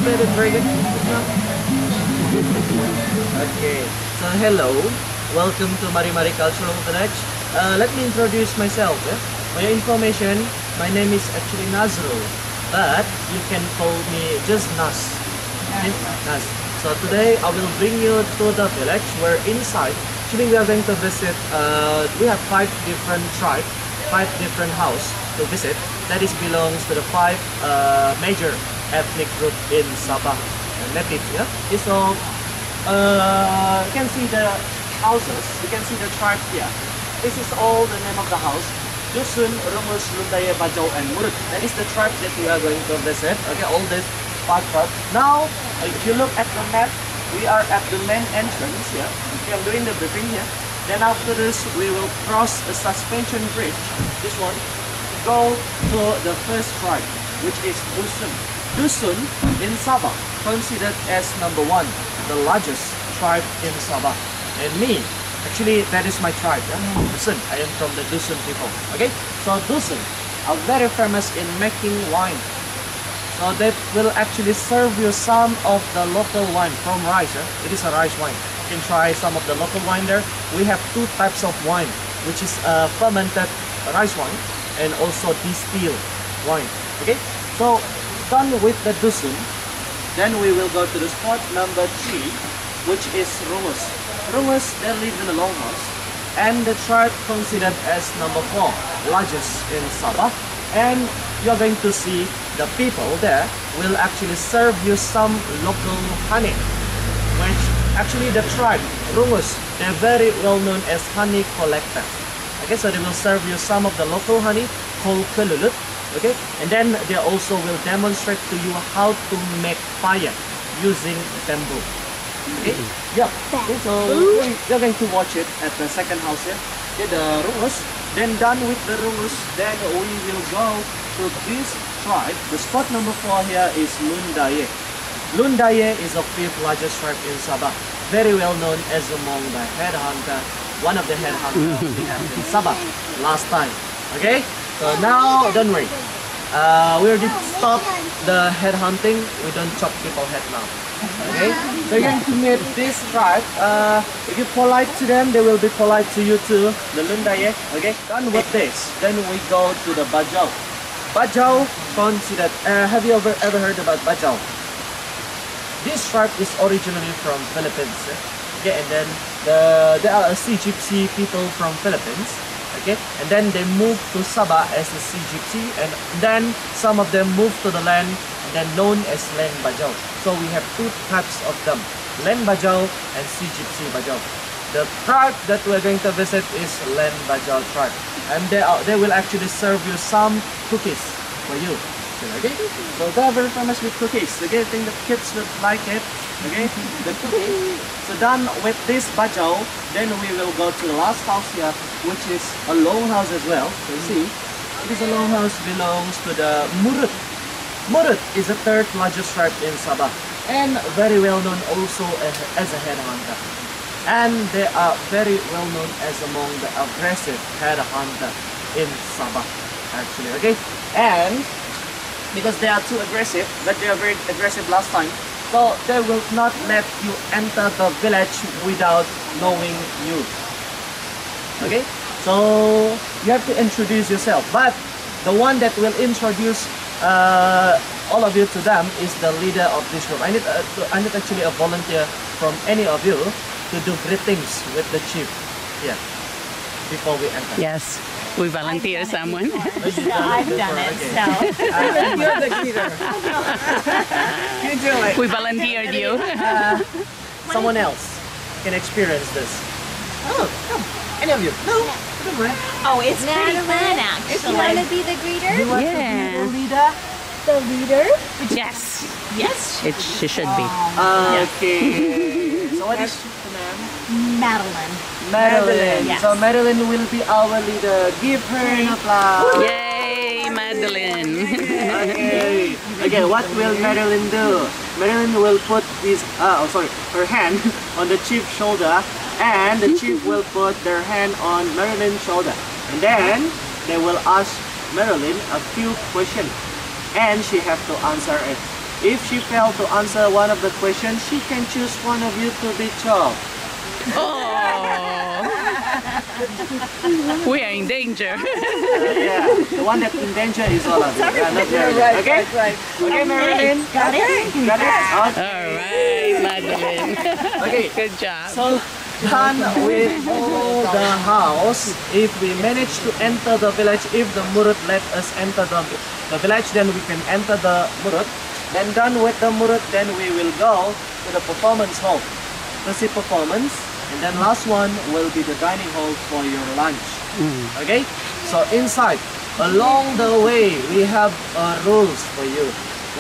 bit very good. Okay, so hello, welcome to Mari Mari Cultural Village. Let me introduce myself. For your information, my name is actually Nazrul, but you can call me just Nas. Okay? Nas. So today I will bring you to the village where inside, actually we are going to visit, we have 5 different tribes, 5 different houses to visit. That is belongs to the 5 major ethnic group in Sabah, native. Yeah? Okay, so you can see the houses, you can see the tribe here. This is all the name of the house. Dusun, Rumus, Lundaya, Bajau, and Murut. That is the tribe that we are going to visit. Okay, all these 5 tribes. Now, if you look at the map, we are at the main entrance here. Okay, I'm doing the briefing here. Then after this, we will cross a suspension bridge. This one. Go to the first tribe, which is Dusun. Dusun in Sabah, considered as number 1, the largest tribe in Sabah. And me, actually, that is my tribe. Yeah? Dusun. I am from the Dusun people. Okay, so Dusun are very famous in making wine. So they will actually serve you some of the local wine from rice. Yeah? It is a rice wine. You can try some of the local wine there. We have 2 types of wine, which is fermented rice wine and also distilled wine. Okay, so done with the Dusun, then we will go to the spot number 3, which is Rumus. Rumus, they live in a longhouse, and the tribe considered as number 4, largest in Sabah. And you're going to see the people there will actually serve you some local honey, which actually the tribe, Rumus, they're very well known as honey collectors. Okay, so they will serve you some of the local honey called kelulut. Okay, and then they also will demonstrate to you how to make fire using bamboo. Okay, yeah. Okay, so you're going to watch it at the second house here. Okay, the Rumus. Then done with the Rumus, then we will go to this tribe. The spot number 4 here is Lundaye. Lundaye is the 5th largest tribe in Sabah. Very well known as among the headhunter, one of the headhunters we have in Sabah last time. Okay, so now don't worry. We already stopped the head hunting. We don't chop people head now. Okay, so you're going to meet this tribe. If you're polite to them, they will be polite to you too. The Lundaye. Okay, done with this, then we go to the Bajau. Bajau considered. Have you ever heard about Bajau? This tribe is originally from Philippines. Okay, and then there are a Sea Gypsy people from Philippines. Okay, and then they moved to Sabah as a Sea Gypsy, and then some of them moved to the land then known as Land Bajau. So we have 2 types of them, Land Bajau and Sea Gypsy Bajau. The tribe that we're going to visit is Land Bajau tribe, and they will actually serve you some cookies for you. Okay, so they're very famous with cookies. Okay, I think the kids would like it. Okay, the cookie. So done with this Bajau, then we will go to the last house here, which is a longhouse as well. So you see, this longhouse belongs to the Murut. Murut is the 3rd largest tribe in Sabah, and very well known also as a headhunter. And they are very well known as among the aggressive headhunter in Sabah, actually. Okay, and because they are too aggressive, but they are very aggressive last time, so they will not let you enter the village without knowing you. Okay, so you have to introduce yourself, but the one that will introduce all of you to them is the leader of this group. I need actually a volunteer from any of you to do greetings with the chief here before we enter. Yes. We volunteer someone. I've done it, so. You're the leader. You do it. We volunteered you. Someone else can experience this. Oh, come. Any of you? No. Don't worry. Oh, it's pretty fun, actually. You want to be the greeter? You want to be the leader? The leader? Yes. Yes. She should be. Okay. So what is the name? Madeline. Madeline. Yes. So Madeline will be our leader. Give her an applause. Yay, Madeline. Okay. Okay, what will Madeline do? Madeline will put her hand on the chief's shoulder, and the chief will put their hand on Marilyn's shoulder. And then they will ask Marilyn a few questions, and she has to answer it. If she failed to answer one of the questions, she can choose one of you to be chopped. Oh. We are in danger. Yeah, the one that in danger is all of you. Not Marilyn. Okay? Okay, Marilyn? Got it? Got it? Okay. Alright, Madeline. Okay. Good job. So, done with all the house. If we manage to enter the village, if the Murut let us enter the village, then we can enter the Murut. Then done with the Murut, then we will go to the performance hall to see performance. And then last one will be the dining hall for your lunch. Okay? So inside, along the way, we have rules for you,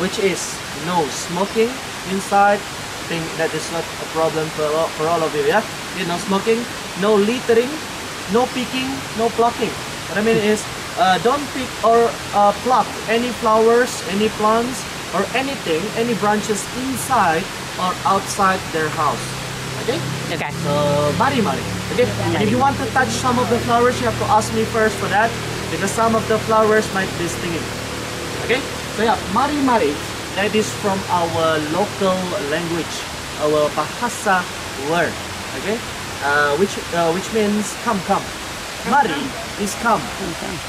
which is no smoking inside. I think that is not a problem for all of you, yeah? No smoking, no littering, no picking, no plucking. What I mean is, don't pick or pluck any flowers, any plants, or anything, any branches inside or outside their house. Okay? Okay. So, mari-mari. Okay? And if you want to touch some of the flowers, you have to ask me first for that, because some of the flowers might be stinging. Okay? So yeah, mari-mari, that is from our local language, our bahasa word. Okay? Which means come, come. Mari is come.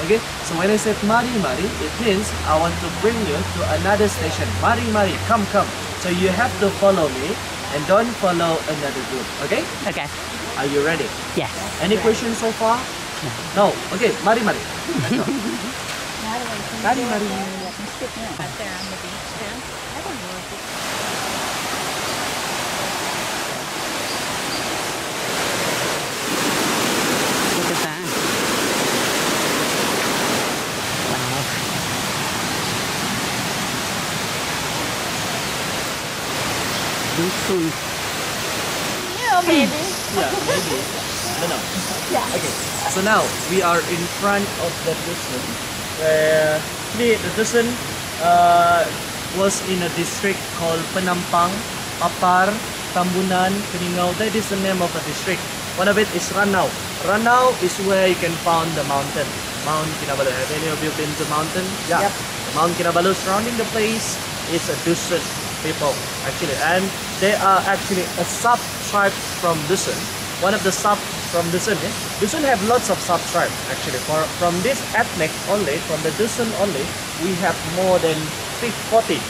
Okay? So when I said mari-mari, it means I want to bring you to another station. Mari-mari, come, come. So you have to follow me and don't follow another group. Okay? Okay. Are you ready? Yes. Any questions so far? No. Okay, mari-mari. Mari-mari. Out there on the beach too. I don't know if it's Look at that. Wow. Dusun. yeah, maybe. Yeah, maybe. I don't know. Okay, so now we are in front of the dusun. The dusun was in a district called Penampang, Papar, Tambunan, Keningau. That is the name of a district. One of it is Ranau. Ranau is where you can find the mountain, Mount Kinabalu. Have any of you been to mountain? Yeah. Yep. Mount Kinabalu surrounding the place is a dusun people actually, and they are actually a sub-tribe from Dusun. One of the sub from Dusun. Dusun have lots of sub-tribe actually. From this ethnic only, from the Dusun only, we have more than 40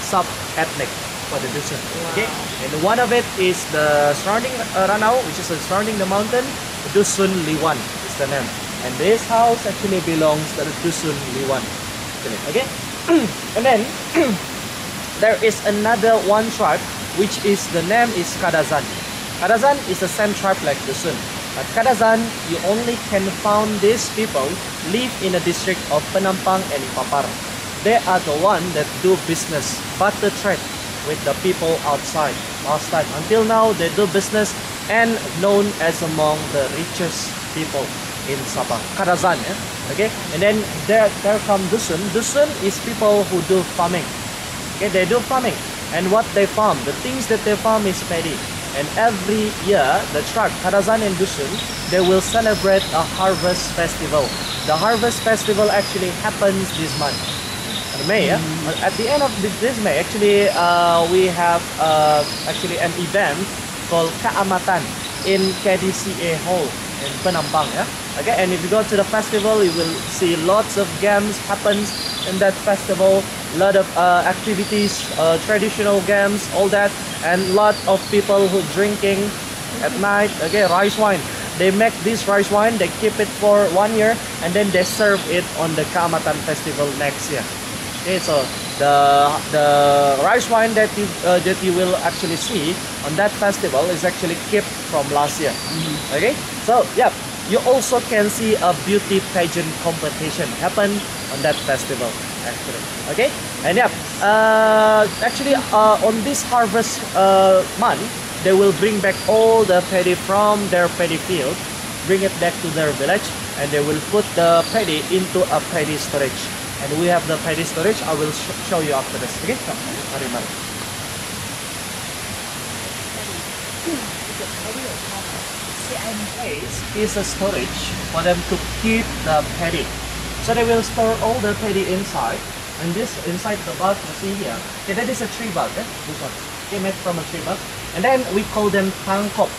sub-ethnic for the Dusun. Okay, and one of it is the surrounding Ranau, which is surrounding the mountain. Dusun Liwan is the name, and this house actually belongs to the Dusun Liwan. Okay, and then there is another one tribe, which is the name is Kadazan. Kadazan is the same tribe like Dusun. But Kadazan, you only can find these people live in the district of Penampang and Papar. They are the one that do business, barter trade with the people outside. Last time, until now, they do business and known as among the richest people in Sabah. Kadazan, okay. And then there come Dusun. Dusun is people who do farming. Okay, they do farming, and what they farm, the things that they farm is paddy. And every year, the tribe Kadazan and Dusun, they will celebrate a harvest festival. The harvest festival actually happens this month, in May. At the end of this May, actually, we have actually an event called Kaamatan in KDCA Hall in Penampang. Okay, and if you go to the festival, you will see lots of games happens in that festival. Lot of activities, traditional games, all that, and lot of people who drinking at night. Okay, rice wine. They make this rice wine, they keep it for 1 year, and then they serve it on the Kaamatan festival next year. Okay, so the rice wine that you will actually see on that festival is actually kept from last year. Okay, so yeah, you also can see a beauty pageant competition happen on that festival. Actually, okay, and yeah, actually on this harvest month, they will bring back all the paddy from their paddy field, bring it back to their village, and they will put the paddy into a paddy storage. And we have the paddy storage. I will show you after this. Okay, mari mari. Place is a storage for them to keep the paddy. So they will store all the paddy inside, And this inside the bud, you see here, okay, that is a tree bud, this one. Okay, made from a tree bud. And then we call them tangkop.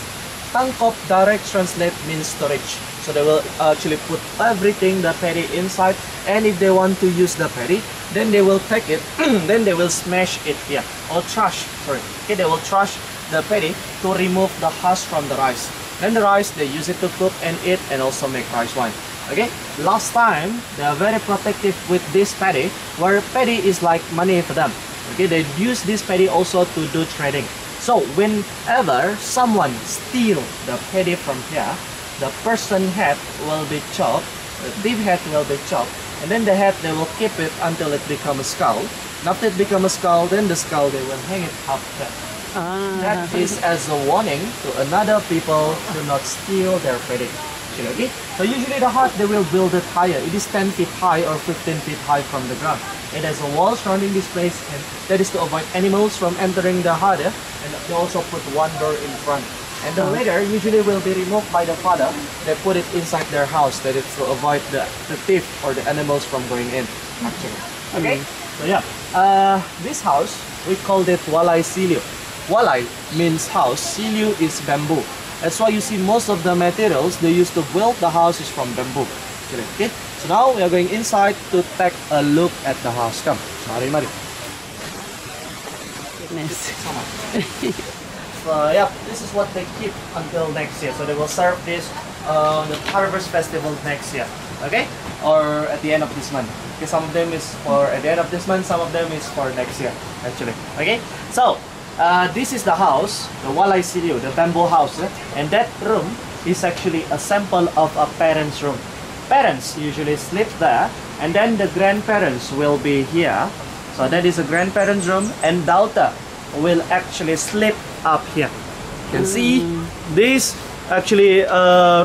Tangkop direct translate means storage. So they will actually put everything, the patty inside, and if they want to use the patty, then they will take it, then they will smash it here, or trash, sorry. Okay, they will trash the patty to remove the husk from the rice. Then the rice, they use it to cook and eat and also make rice wine. Okay, last time, they are very protective with this patty, where patty is like money for them. Okay, they use this patty also to do trading. So whenever someone steal the patty from here, the person head will be chopped, the thief head will be chopped, and then the head they will keep it until it becomes a skull. And after it becomes a skull, then the skull they will hang it up there. That is as a warning to another people to not steal their patty. Okay? So usually the hut they will build it higher. It is 10 feet high or 15 feet high from the ground. It has a wall surrounding this place, and that is to avoid animals from entering the hut. And they also put one door in front. And the later usually will be removed by the father. They put it inside their house. That is to avoid the thief or the animals from going in. Actually. Okay? So yeah, this house we called it walai silio. Walai means house. Silio is bamboo. That's why you see most of the materials they used to build the house is from bamboo. Okay? So now we are going inside to take a look at the house. Come, mari. Goodness. So yeah, this is what they keep until next year. So they will serve this the Harvest Festival next year. Okay? Or at the end of this month. Okay, some of them is for at the end of this month, some of them is for next year actually. Okay? So this is the house, the walai silio, the bamboo house, and that room is actually a sample of a parent's room. Parents usually sleep there, and then the grandparents will be here. So that is a grandparents' room, and daughter will actually sleep up here. You can see this actually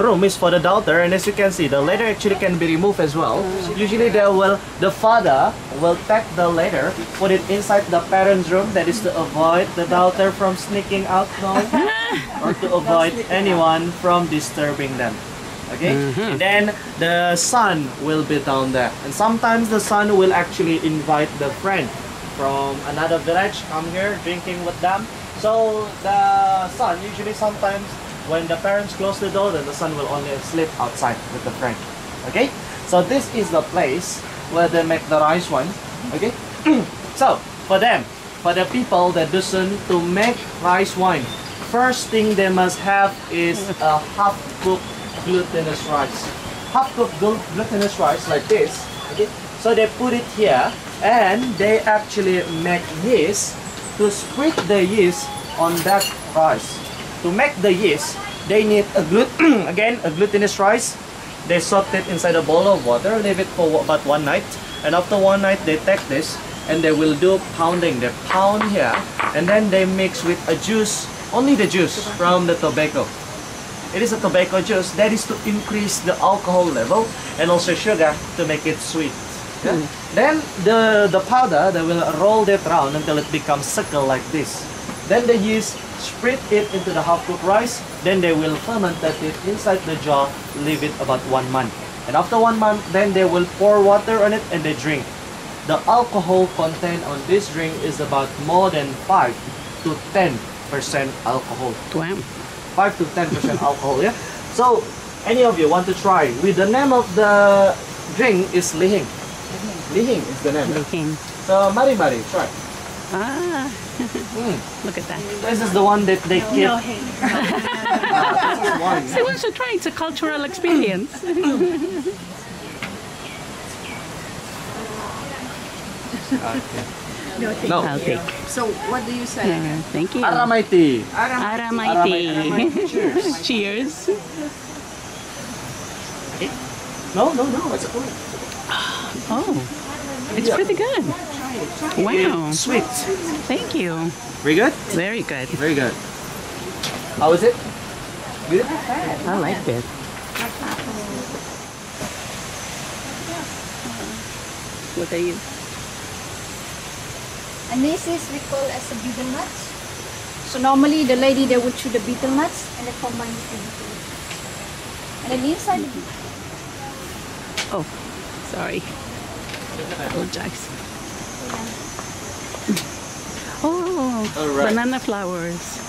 room is for the daughter, and as you can see, the ladder actually can be removed as well. Usually the father will take the ladder, put it inside the parents' room. That is to avoid the daughter from sneaking out now, or to avoid anyone from disturbing them. Okay, and then the son will be down there, and sometimes the son will actually invite the friend from another village come here drinking with them. So the son usually sometimes when the parents close the door, then the son will only sleep outside with the friend. Okay, so this is the place where they make the rice wine. Okay, so for them, for the people that doesn't to make rice wine, first thing they must have is a half-cooked glutinous rice. Half-cooked glutinous rice like this. Okay, so they put it here, and they actually make yeast to spread the yeast on that rice. To make the yeast, they need a glutinous rice. They soak it inside a bowl of water, leave it for about one night, and after one night they take this and they will do pounding. They pound here, and then they mix with a juice, only the juice from the tobacco. It is a tobacco juice that is to increase the alcohol level and also sugar to make it sweet. Yeah? Then the powder, they will roll that round until it becomes circle like this. Then the yeast spread it into the half-cooked rice. Then they will ferment it inside the jar, leave it about 1 month. And after 1 month, then they will pour water on it and they drink. The alcohol content on this drink is about more than 5 to 10% alcohol. Wow. 5 to 10% alcohol, yeah? So, any of you want to try? With the name of the drink is lihing. Lihing is the name. Looking. So, mari, try. Ah. Look at that. This is the one that they keep. No hate. This is wine. So we should try. It's a cultural experience. No. I'll take. So, what do you say? Thank you. Aramaiti. Aramaiti. Cheers. Cheers. No. It's good. Oh, it's pretty good. Wow. It's sweet. Thank you. Very good? Very good. Very good. How is it? Good? I like it. What are you? And this is we call as a betel nuts. So normally the lady they would chew the betel nuts and they combine it with the food. And then inside Oh, sorry. Apologize. Oh, Alright. banana flowers.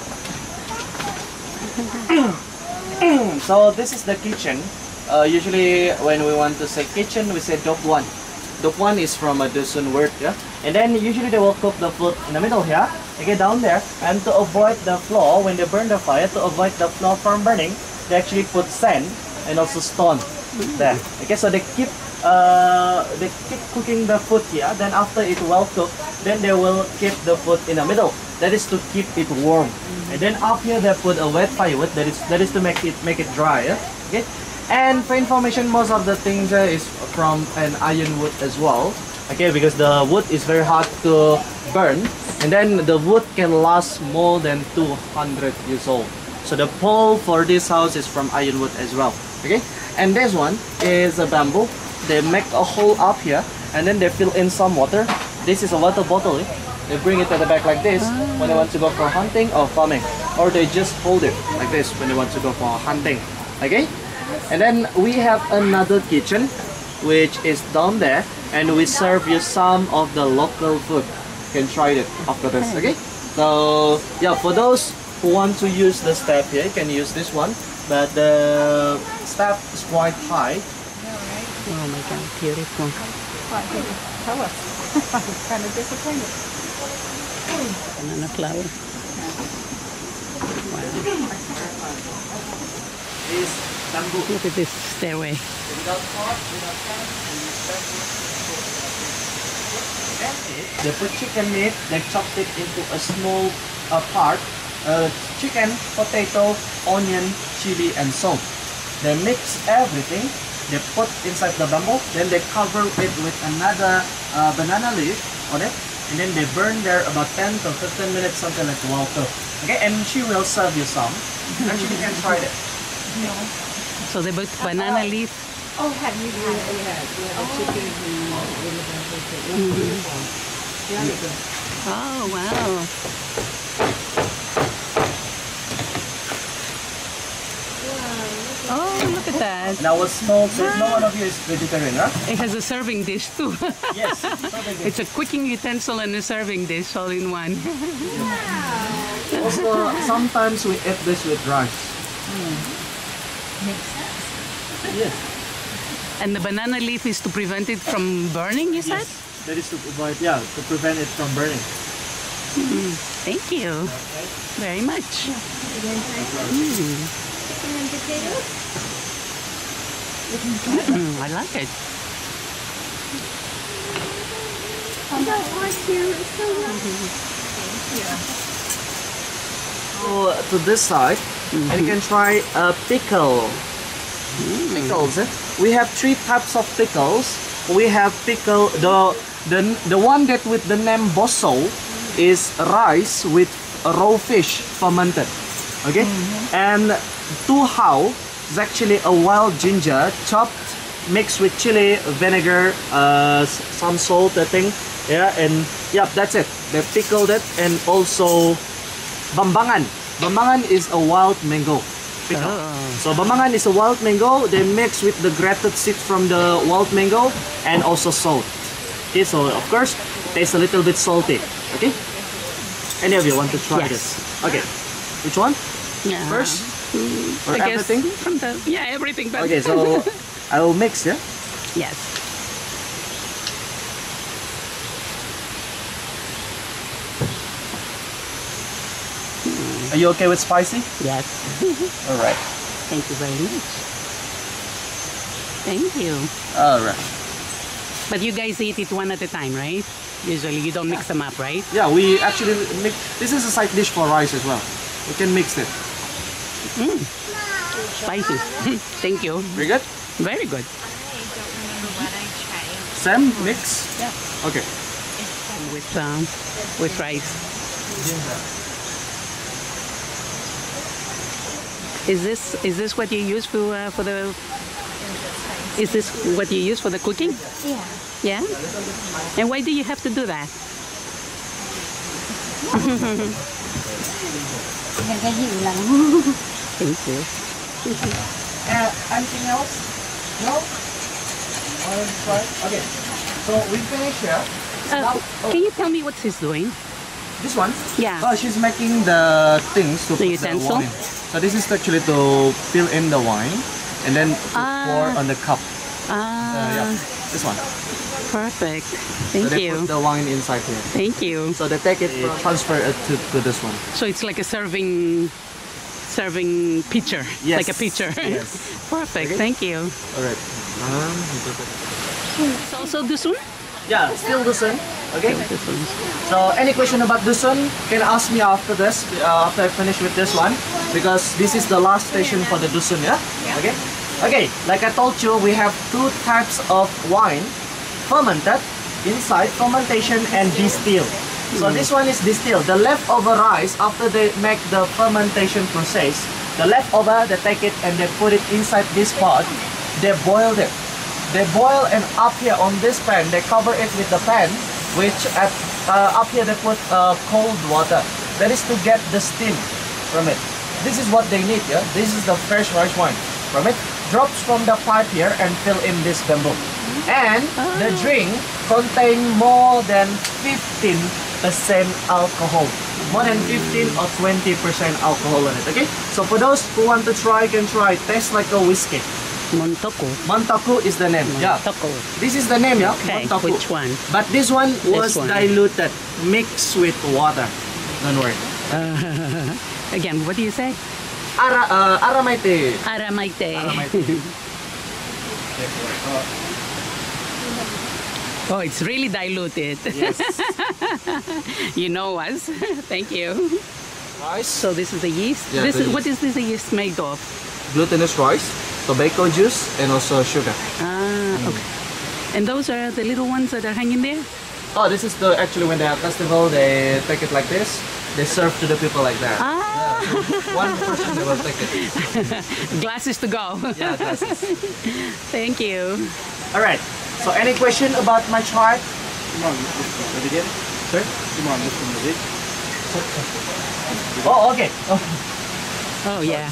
So this is the kitchen. Usually when we want to say kitchen, we say dok one. Dok one is from a Dusun word, yeah. And then usually they will cook the food in the middle here. Okay, down there. And to avoid the floor, when they burn the fire, to avoid the floor from burning, they actually put sand and also stone there. Okay, so they keep cooking the food here. Then after it well cooked, then they will keep the food in the middle. That is to keep it warm. And then up here they put a wet firewood. That is to make it dry. Yeah? Okay. And for information, most of the things is from an iron wood as well. Okay, because the wood is very hard to burn, and then the wood can last more than 200 years old. So the pole for this house is from iron wood as well. Okay, and this one is a bamboo. They make a hole up here, and then they fill in some water. This is a water bottle. They bring it at the back like this when they want to go for hunting or farming, or they just hold it like this when they want to go for hunting. Okay, and then we have another kitchen which is down there, and we serve you some of the local food. You can try it after this. Okay, so yeah, for those who want to use the step here, you can use this one, but the step is quite high. Oh my God, beautiful. Tell us. I'm kind of disappointed. Banana flower. Wow. Is bamboo. Look at this stairway. Without pot, without pan, and use bamboo. They put chicken meat, they chopped it into a small part. Chicken, potato, onion, chili, and salt. They mix everything. They put inside the bamboo. Then they cover it with another banana leaf on it. And then they burn there about 10 to 15 minutes, something like well cooked. Okay, and she will serve you some. Actually, you can try it. So they put banana leaf. Oh, have you had Oh, wow. Oh, look at that. And I was told that no one of you is vegetarian, huh? It has a serving dish too. Yes. Serving dish. It's a cooking utensil and a serving dish all in one. Also, sometimes we eat this with rice. Yes. And the banana leaf is to prevent it from burning, you said? Yes. That is to avoid, yeah, to prevent it from burning. Thank you very much. I like it. So to this side, and you can try a pickle. Pickles. We have 3 types of pickles. We have pickle. The one that with the name bosso is rice with raw fish fermented. Okay, and tuhau is actually a wild ginger chopped, mixed with chili, vinegar, some salt, I think. Yeah, and yeah, that's it. They pickled it, and also bambangan. Bambangan is a wild mango pickle. So bambangan is a wild mango. They mix with the grated seed from the wild mango and also salt. Okay, so of course, tastes a little bit salty. Okay, any of you want to try this? Okay, which one? Yeah. First? Or I guess everything? from the everything. But Okay, so I will mix, yeah? yes. Are you okay with spicy? Yes. Alright. Thank you very much. Thank you. Alright. But you guys eat it one at a time, right? Usually you don't mix them up, right? Yeah, we actually mix. This is a side dish for rice as well. We can mix it. Spicy. Thank you. Very good? Very good. I don't remember what I tried. Sam, mix? Yeah. Okay. With rice. Is this what you use for the? Is this what you use for the cooking? Yeah. Yeah. And why do you have to do that? Thank you. Anything else? No? Okay, so we finish here. Can you tell me what she's doing? This one? Yeah. Oh, she's making the things to The put the utensil? wine. So this is actually to fill in the wine and then to pour on the cup. Yeah, this one. Perfect. So Thank they you. put the wine inside here. Thank you. So they take it, transfer it to this one. So it's like a serving pitcher. Yes. Like a pitcher. Yes. Perfect. Okay. Thank you. All right. It's also dusun? Yeah, still dusun. Okay. Dusun. So any question about dusun, can ask me after this, after I finish with this one, because this is the last station for the dusun, yeah? Okay. Okay, like I told you, we have two types of wine, fermented, inside fermentation and distilled. So this one is distilled. The leftover rice, after they make the fermentation process, the leftover, they take it and they put it inside this pot. They boiled it. They boil, and up here on this pan, they cover it with the pan, which at up here they put cold water. That is to get the steam from it. This is what they need, yeah? This is the fresh rice wine from it. Drops from the pipe here and fill in this bamboo. And the drink contain more than 15% alcohol. More than 15 or 20% alcohol in it, okay? So for those who want to try, can try. Tastes like a whiskey. Montoku. Montaku is the name, yeah. Montoku. This is the name, yeah? Okay, Montaku. which one? But this one was one. diluted, mixed with water. Don't worry. Again, what do you say? Aramaite. Aramaite. Oh, it's really diluted. Yes. You know us. Thank you. Rice, So this is the yeast. Yeah, This the is, what is this yeast made of? glutinous rice, tobacco juice, and also sugar. Okay. And those are the little ones that are hanging there? Oh, this is the actually when they have festival, they take it like this. They serve to the people like that. One person they will take it. Glasses to go. Yeah, glasses. Thank you. All right. So any question about my tribe? Sir? Oh, okay. Oh, Oh, yeah.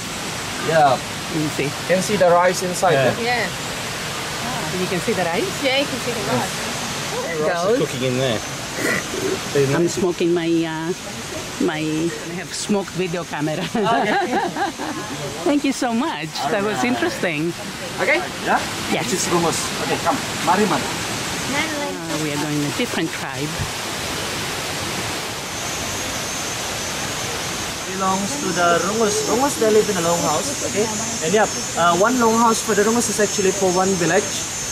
yeah. Let me see. Can see the rice inside. Yeah. Yeah. Yeah. You can see the rice? Yeah, you can see the rice. Goes. Cooking in there. I'm smoking my I have smoked video camera. Thank you so much. That was interesting. Okay? Yeah? Yes. Which is rumus. Okay, come. Mari, mari. We are going a different tribe. Belongs to the Rungus. Rungus, they live in a longhouse, okay? And yeah, one longhouse for the Rungus is actually for one village,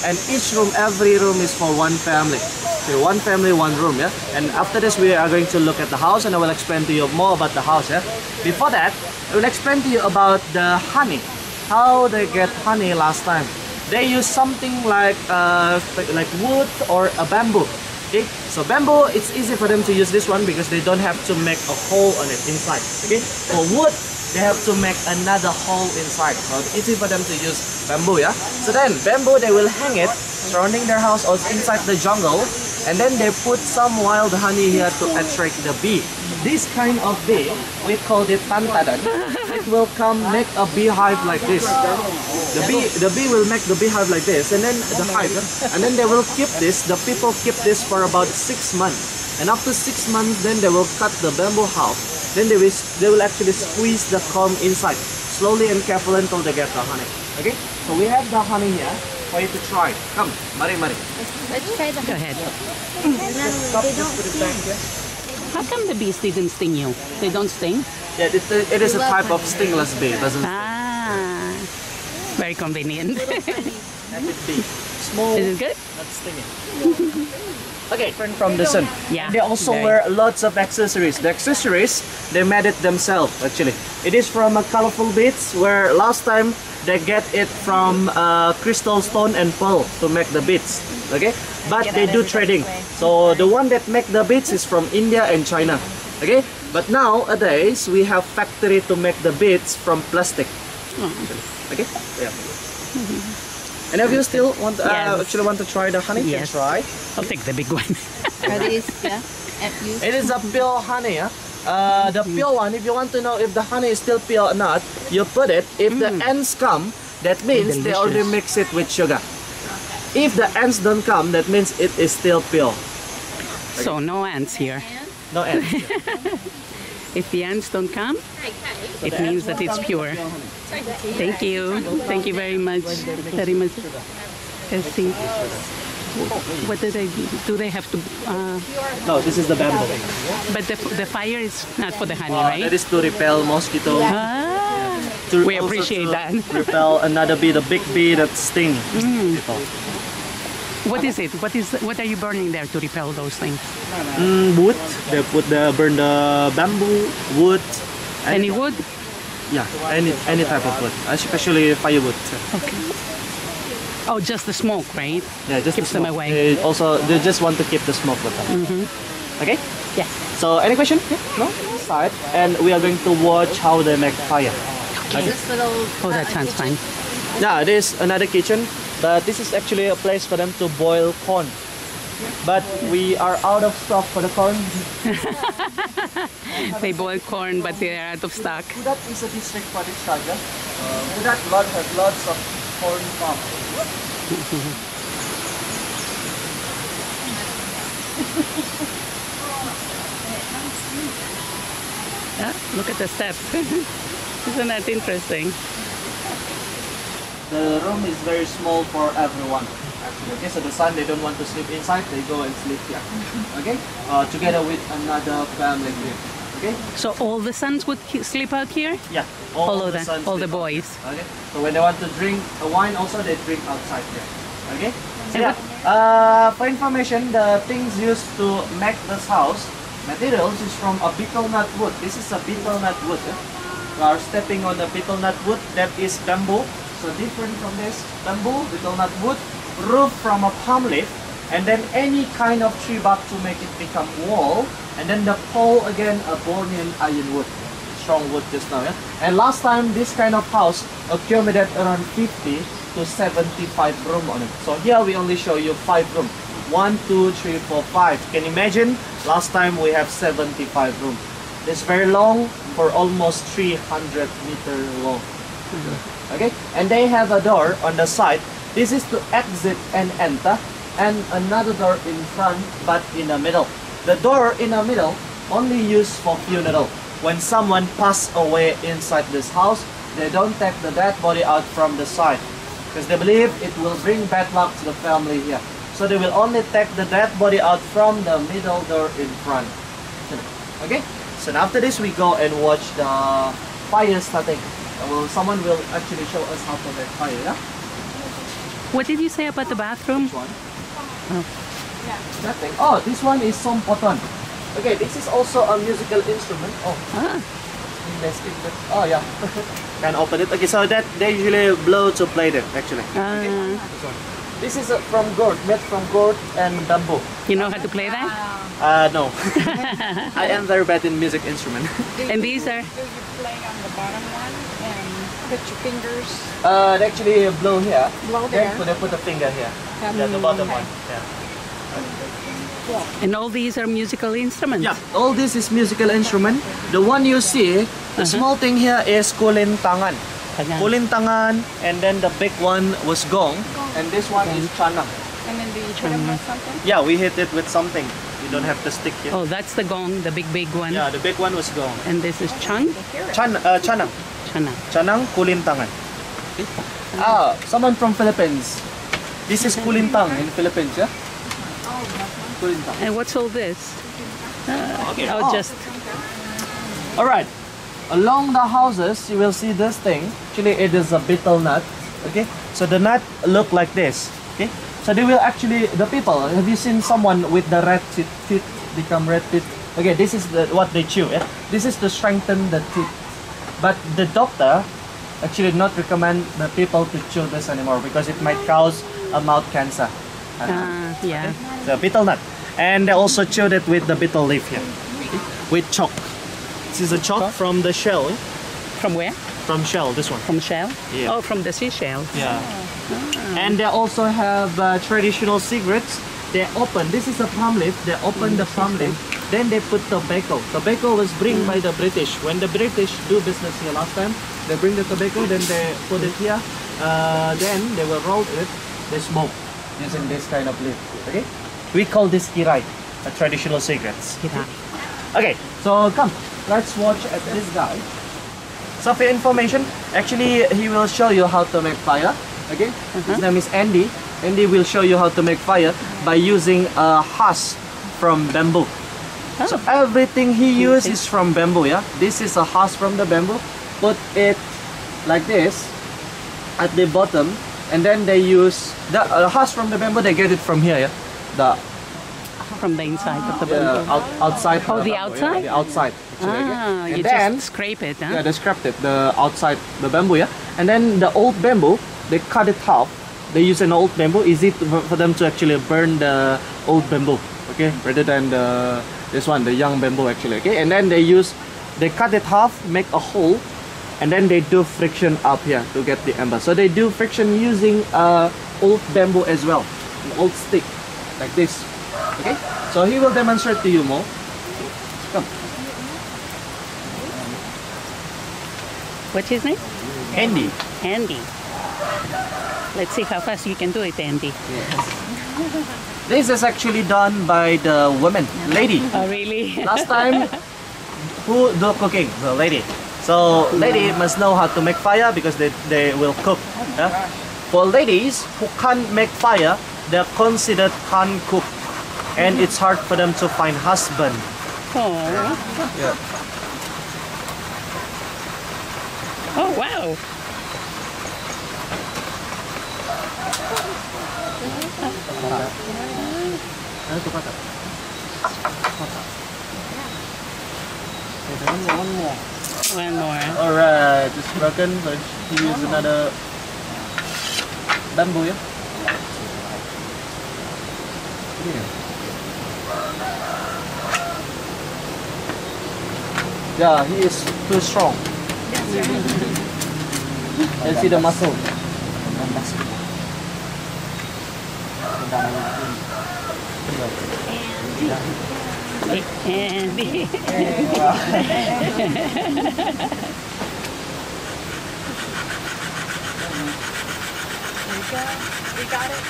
and each room, every room is for one family. So one family, one room, yeah? And after this, we are going to look at the house, and I will explain to you more about the house, yeah? Before that, I will explain to you about the honey. How they get honey last time. They use something like wood or a bamboo. Okay, so bamboo, it's easy for them to use this one because they don't have to make a hole on it inside. Okay, for wood, they have to make another hole inside. So it's easy for them to use bamboo, yeah. So then bamboo, they will hang it surrounding their house or inside the jungle, and then they put some wild honey here to attract the bee. This kind of bee, we call it tantadan. It will come make a beehive like this. The bee will make the beehive like this, and then the hive, and then they will keep this. The people keep this for about 6 months, and after 6 months, then they will cut the bamboo half. Then they will actually squeeze the comb inside, slowly and carefully until they get the honey. Okay, so we have the honey here for you to try. Come, mari mari. Let's try the Go ahead. They don't sting. How come the bees didn't sting you? They don't sting? Yeah, it is a type of stingless bee. Doesn't Ah, very convenient. sting. Bee. Small, Is it good? not stinging. Okay, different from the sun. Yeah. They also Okay. wear lots of accessories. The accessories, they made it themselves actually. It is from a colorful beads where last time they get it from crystal stone and pearl to make the beads. Okay, but they do trading. So the one that make the beads is from India and China. Okay, but nowadays we have factory to make the beads from plastic. Okay, yeah. And if you still want, Yes. actually want to try the honey, you can Yes. try. I'll take the big one. Are these, yeah? Used? It is a pure honey, yeah? The pure one, if you want to know if the honey is still pure or not, you put it. If the ants come, that means they already mix it with sugar. If the ants don't come, that means it is still pure. So no ants here. No ants. If the ants don't come, it means that it's pure. Thank you. Thank you very much. Very much. Let's see. What do they do? Do they have to? No, this is the bamboo. But the fire is not for the honey, That right? is to repel mosquito. Ah, To we also appreciate to that. Repel another bee, the big bee that sting people. What is it? What are you burning there to repel those things? Wood. They burn the bamboo, wood. Any wood? Yeah, any type of wood, especially firewood. Okay. Oh, just the smoke, right? Yeah, just Keeps the them smoke. away. They just want to keep the smoke with them. Okay. Yes. So any question? No. Side, and we are going to watch how they make fire. Oh, that sounds fine. Yeah, this is another kitchen, but this is actually a place for them to boil corn. But we are out of stock for the corn. They boil corn, but they are out of stock. That is a district for this saga. That lot has lots of corn farms. Look at the steps. Isn't that interesting? The room is very small for everyone. Actually, okay, so the son they don't want to sleep inside, they go and sleep here. Okay, together with another family here. Okay. So all the sons would sleep out here? Yeah. All of them, sons all the sleep out. boys. Okay. So when they want to drink a wine, also they drink outside here. Okay. So And yeah. For information, the things used to make this house materials is from a betel nut wood. This is a betel nut wood. We are stepping on the betel nut wood. That is bamboo. So different from this bamboo, betel nut wood, roof from a palm leaf, and then any kind of tree bark to make it become wall, and then the pole again a Borneo iron wood, strong wood just now. Yeah? And last time this kind of house accumulated around 50 to 75 room on it. So here we only show you 5 room. 1, 2, 3, 4, 5. Can you imagine? Last time we have 75 room. It's very long for almost 300 meter long. Okay, and they have a door on the side. This is to exit and enter, and another door in front, but in the middle. The door in the middle only used for funeral. When someone passed away inside this house, they don't take the dead body out from the side, because they believe it will bring bad luck to the family here. So they will only take the dead body out from the middle door in front. Okay, so after this we go and watch the fire starting. Someone will actually show us how to make fire. Yeah? What did you say about the bathroom? Which one? Oh. That thing. Oh, this one is sompoton. Okay, this is also a musical instrument. Oh, Ah, oh yeah. Can open it. Okay, so that they usually blow to play that actually. ah. This one. This is from gourd, made from gourd and bamboo. You know how to play that? No. I am very bad in music instrument. And these are... Do you play on the bottom one and put your fingers? They actually blow here. Blow Then there. they put a finger here. Yeah, the bottom one. Yeah. And all these are musical instruments? Yeah, all this is musical instrument. The one you see, the small thing here is kulintangan. Kulintangan, and then the big one was gong, and this one is chanang. And then do you hit them with something? Yeah, we hit it with something. You don't have to stick here. Oh, that's the gong, the big one. Yeah, the big one was gong. And this is chung? Chanang. Chana. Chanang, kulintangan. Someone from Philippines. This is kulintang in Philippines, yeah? Kulintang. And what's all this? Okay. Oh, just... Alright. Along the houses, you will see this thing. Actually, it is a betel nut. Okay, so the nut look like this. Okay, so they will actually, the people, have you seen someone with the red teeth become red teeth? Okay, this is what they chew. Yeah? This is to strengthen the teeth. But the doctor actually not recommend the people to chew this anymore because it might cause a mouth cancer. yeah. The betel nut, and they also chewed it with the betel leaf here, with chalk. This is a chalk from the shell. From where? From shell, this one. From shell? Yeah. Oh, from the seashell. Yeah. And they also have traditional cigarettes. They open, this is a palm leaf, they open the palm leaf, then they put tobacco. Tobacco was bring by the British. When the British do business here last time, they bring the tobacco, then they put it here, then they will roll it, they smoke using this kind of leaf. Okay? We call this kirai. traditional cigarettes. Yeah. Okay, so come, let's watch at this guy. So for information, actually he will show you how to make fire. Okay, his name is Andy. Andy will show you how to make fire by using a husk from bamboo. So everything he uses is from bamboo. Yeah, this is a husk from the bamboo. Put it like this at the bottom, and then they use the husk from the bamboo. They get it from here. Yeah, the From the inside of the bamboo. outside. Oh, the bamboo, outside? Yeah, the outside. Actually, okay? Ah, And you then, just scrape it, huh? yeah, they scrapped it, the outside, the bamboo, yeah. And then the old bamboo, they cut it half. They use an old bamboo, easy for them to actually burn the old bamboo, okay, rather than this one, the young bamboo actually, okay. And then they cut it half, make a hole, and then they do friction up here to get the ember. So they do friction using old bamboo as well, an old stick, like this, okay. So he will demonstrate to you more. Come. What's his name? Andy. Andy. Let's see how fast you can do it, Andy. This is actually done by the women, lady. Oh, really? Last time, who do cooking? The lady. So lady must know how to make fire because they will cook. Yeah? For ladies who can't make fire, they're considered can't cook, and it's hard for them to find husband. Oh. Yeah. Oh, wow. One more. Alright, it's broken, so you use another bamboo, yeah? Yeah, he is too strong. You see the muscle. Andy. We got it.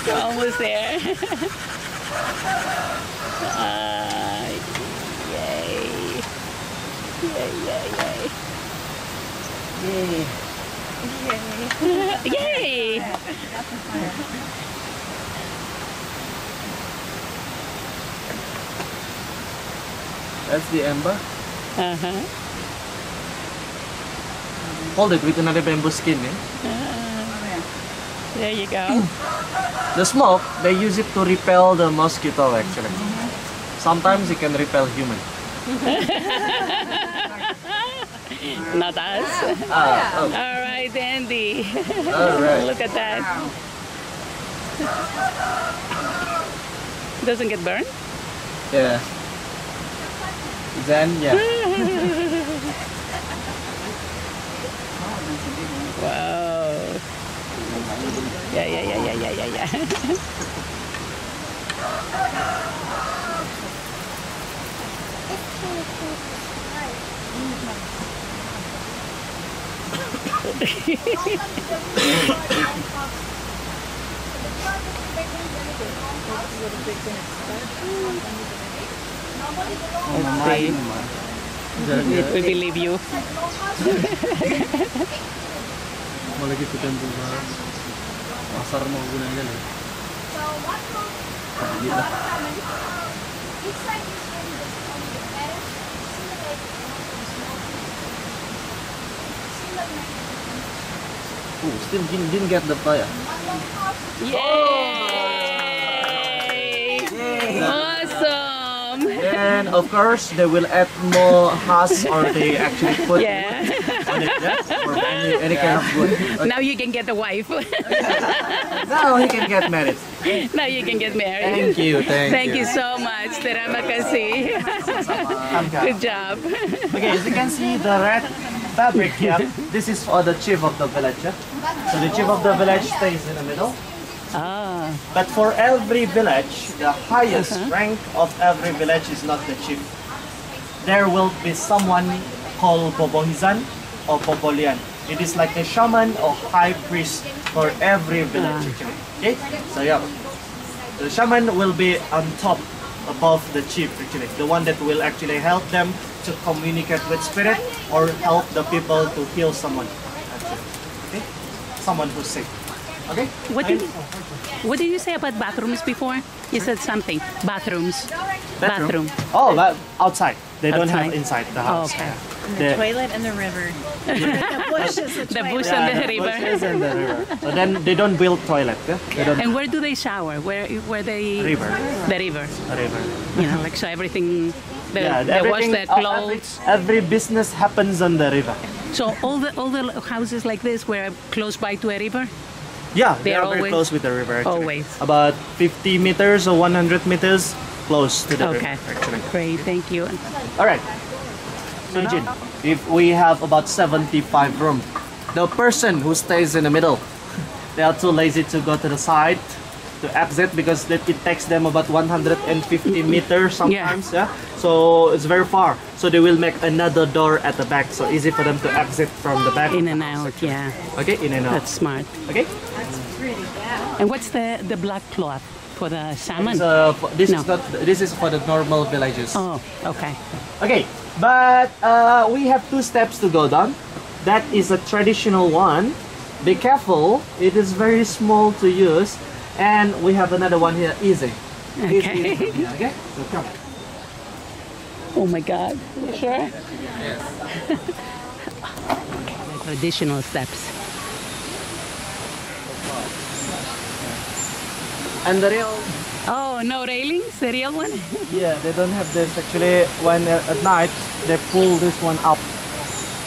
We're almost there. Yay. Yay, yay, yay. Yay. Yay. That's the ember. Uh-huh. Hold it with another bamboo skin. Eh? There you go. The smoke, they use it to repel the mosquito actually. Sometimes it can repel human. Not us. Oh. All right, Andy. All right. Look at that. Doesn't get burned? Yeah. Then, yeah. Wow. Yeah, yeah, yeah, yeah, yeah, yeah, yeah. We believe you. Mau lagi putan bulan. Pasar mau gunanya nih. Gila. Still didn't get the fire. Yay! Awesome! And of course, they will add more husk or they actually put Yeah. on it, yeah? Or any kind of wood. Okay. Now you can get a wife. Now he can get married. Now you can get married. Thank you, Thank you so much. Terima kasih. Good job. Okay, as you can see the red fabric here, this is for the chief of the village. Yeah? So the chief of the village stays in the middle. Ah. But for every village, the highest rank of every village is not the chief. There will be someone called Bobohizan or Bopolian. It is like a shaman or high priest for every village actually. Okay? So yeah. The shaman will be on top above the chief, actually, the one that will actually help them to communicate with spirit or help the people to heal someone, actually. Okay, someone who's sick. Okay. What did you say about bathrooms before? You said something. Bathrooms. Bathroom. Oh, outside. They don't have Outside. inside the house. Oh, okay. The toilet and the river. The bush is the The toilet. bush Yeah, and the river. bushes and the river. But then they don't build toilet. Yeah? They don't. And where do they shower? Where they? River. The river. A river. You know, like so everything. They, Yeah, they wash everything- their clothes. every business happens on the river. So all the houses like this were close by to a river. Yeah, they They're are very always- close with the river. Actually. always. About 50 meters or 100 meters close to the Okay. river. Actually. Great, thank you. All right. Imagine if we have about 75 rooms. The person who stays in the middle, they are too lazy to go to the side to exit because it takes them about 150 meters sometimes. Yeah. So it's very far. So they will make another door at the back, so easy for them to exit from the back. In and out, yeah. Okay, in and out. That's smart. Okay. And what's the black cloth for the salmon? So this No. is not. This is for the normal villages. Oh, okay. Okay, but we have 2 steps to go down. That is a traditional one. Be careful, it is very small to use. And we have another one here, easy. It's Okay. easy. Okay, so come. Oh my God. You sure? Yes. Traditional steps. And the real, Oh, no railings? The real one? yeah, they don't have this actually. When at night, they pull this one up.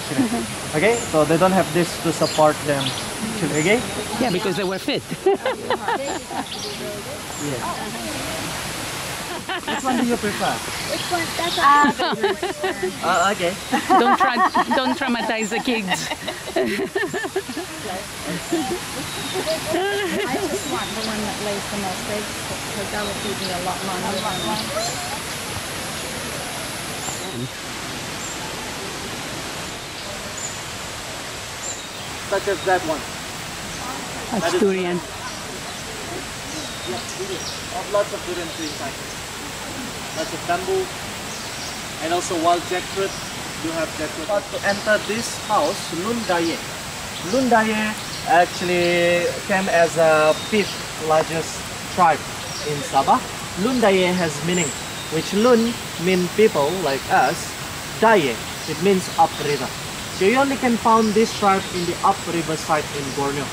Actually. Okay, so they don't have this to support them. Actually, okay? Yeah, because they were fit. Which one do you prefer? Which one? That's Okay. Don't traumatize the kids. I just want the one that lays the most eggs because that will feed me a lot longer. Such as that one. That's durian. Lots of durian trees inside. Lots of bamboo. And also wild jackfruit. You have jackfruit. But to enter this house, Lundaye. Lundaye actually came as a 5th largest tribe in Sabah. Lundaye has meaning, which Lun mean people like us. Daye, it means upriver. So you only can find this tribe in the upriver side in Borneo.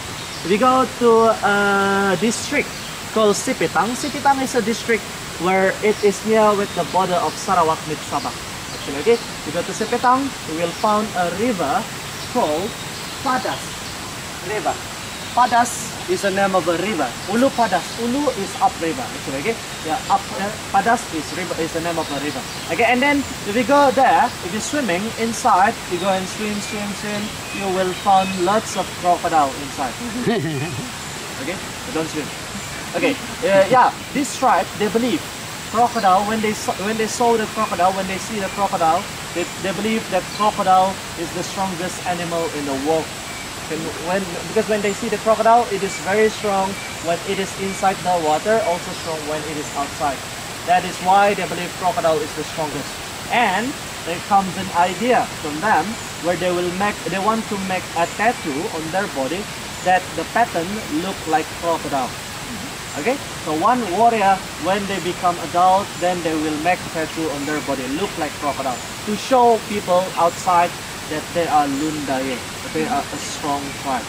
We go to a district called Sipitang. Sipitang is a district where it is near with the border of Sarawak with Sabah. Actually, okay, we go to Sipitang, we will find a river called Padas River. Padas is the name of a river. Ulu Padas. Ulu is upriver. Actually, okay, yeah, Padas is river is the name of a river. Okay, and then if we go there, if you're swimming inside, you go and swim, you will find lots of crocodile inside. Okay, so don't swim. Okay, yeah, this tribe, they believe crocodile, when they saw the crocodile, when they see the crocodile, they believe that crocodile is the strongest animal in the world. And because when they see the crocodile, it is very strong when it is inside the water, also strong when it is outside. That is why they believe crocodile is the strongest. And there comes an idea from them where they want to make a tattoo on their body that the pattern look like crocodile. Okay, so one warrior, when they become adult, then they will make a tattoo on their body look like crocodile to show people outside that they are Lundaye, that they are a strong tribe.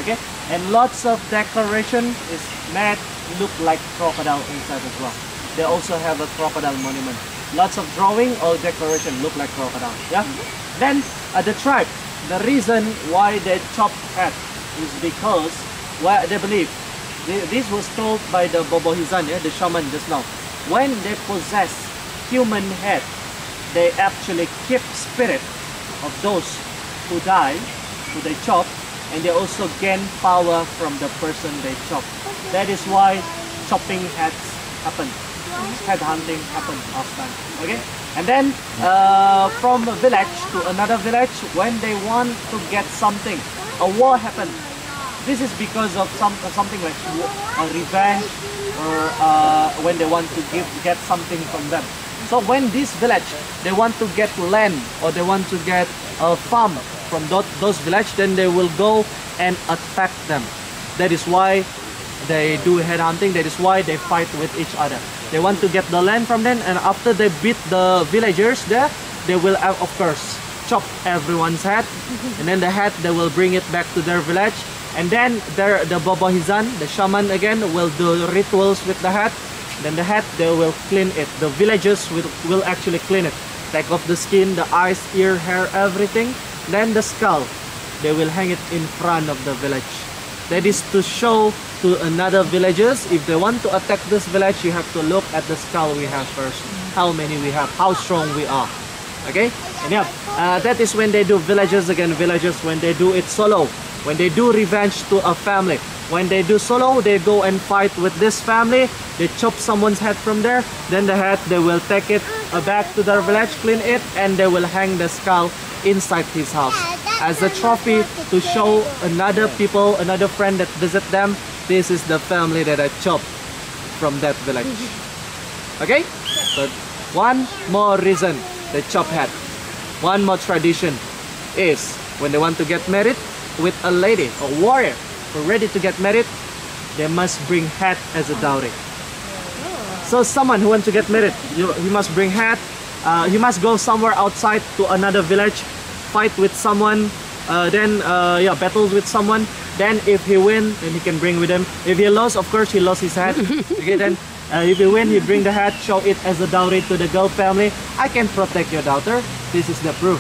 Okay, and lots of decoration is made look like crocodile inside as well. They also have a crocodile monument. Lots of drawing or decoration look like crocodile. Yeah. Then the tribe, the reason why they chop head is because they believe. This was told by the Bobohizan, the shaman just now. When they possess human head, they actually keep spirit of those who die, who they chop, and they also gain power from the person they chop. That is why chopping heads happen. Head hunting happen often. Okay? And then from a village to another village, when they want to get something, a war happened. This is because of something like revenge, or when they want to get something from them. So when this village, they want to get land, or they want to get a farm from those village, then they will go and attack them. That is why they do headhunting. That is why they fight with each other. They want to get the land from them, and after they beat the villagers there, they will of course chop everyone's head, and then the head they will bring it back to their village, and then the Babahizan, the shaman again, will do rituals with the head. Then the head they will clean it. The villagers will actually clean it. Take off the skin, the eyes, ear, hair, everything. Then the skull, they will hang it in front of the village. That is to show to another villagers, if they want to attack this village, you have to look at the skull we have first. How many we have, how strong we are. Okay? And yeah, that is when they do villagers again. Villagers when they do it solo. When they do revenge to a family. When they do solo, they go and fight with this family. They chop someone's head from there. Then the head, they will take it back to their village, clean it, and they will hang the skull inside his house as a trophy to show another people, another friend that visit them, this is the family that I chopped from that village. Okay? So one more reason they chop head. One more tradition is when they want to get married with a lady, a warrior who ready to get married, they must bring head as a dowry. So someone who wants to get married, he must bring head. He must go somewhere outside to another village, fight with someone, battles with someone. Then if he win, then he can bring with him. If he lost, of course he lost his head. Okay, then if he win, he bring the head, show it as a dowry to the girl family. I can protect your daughter. This is the proof.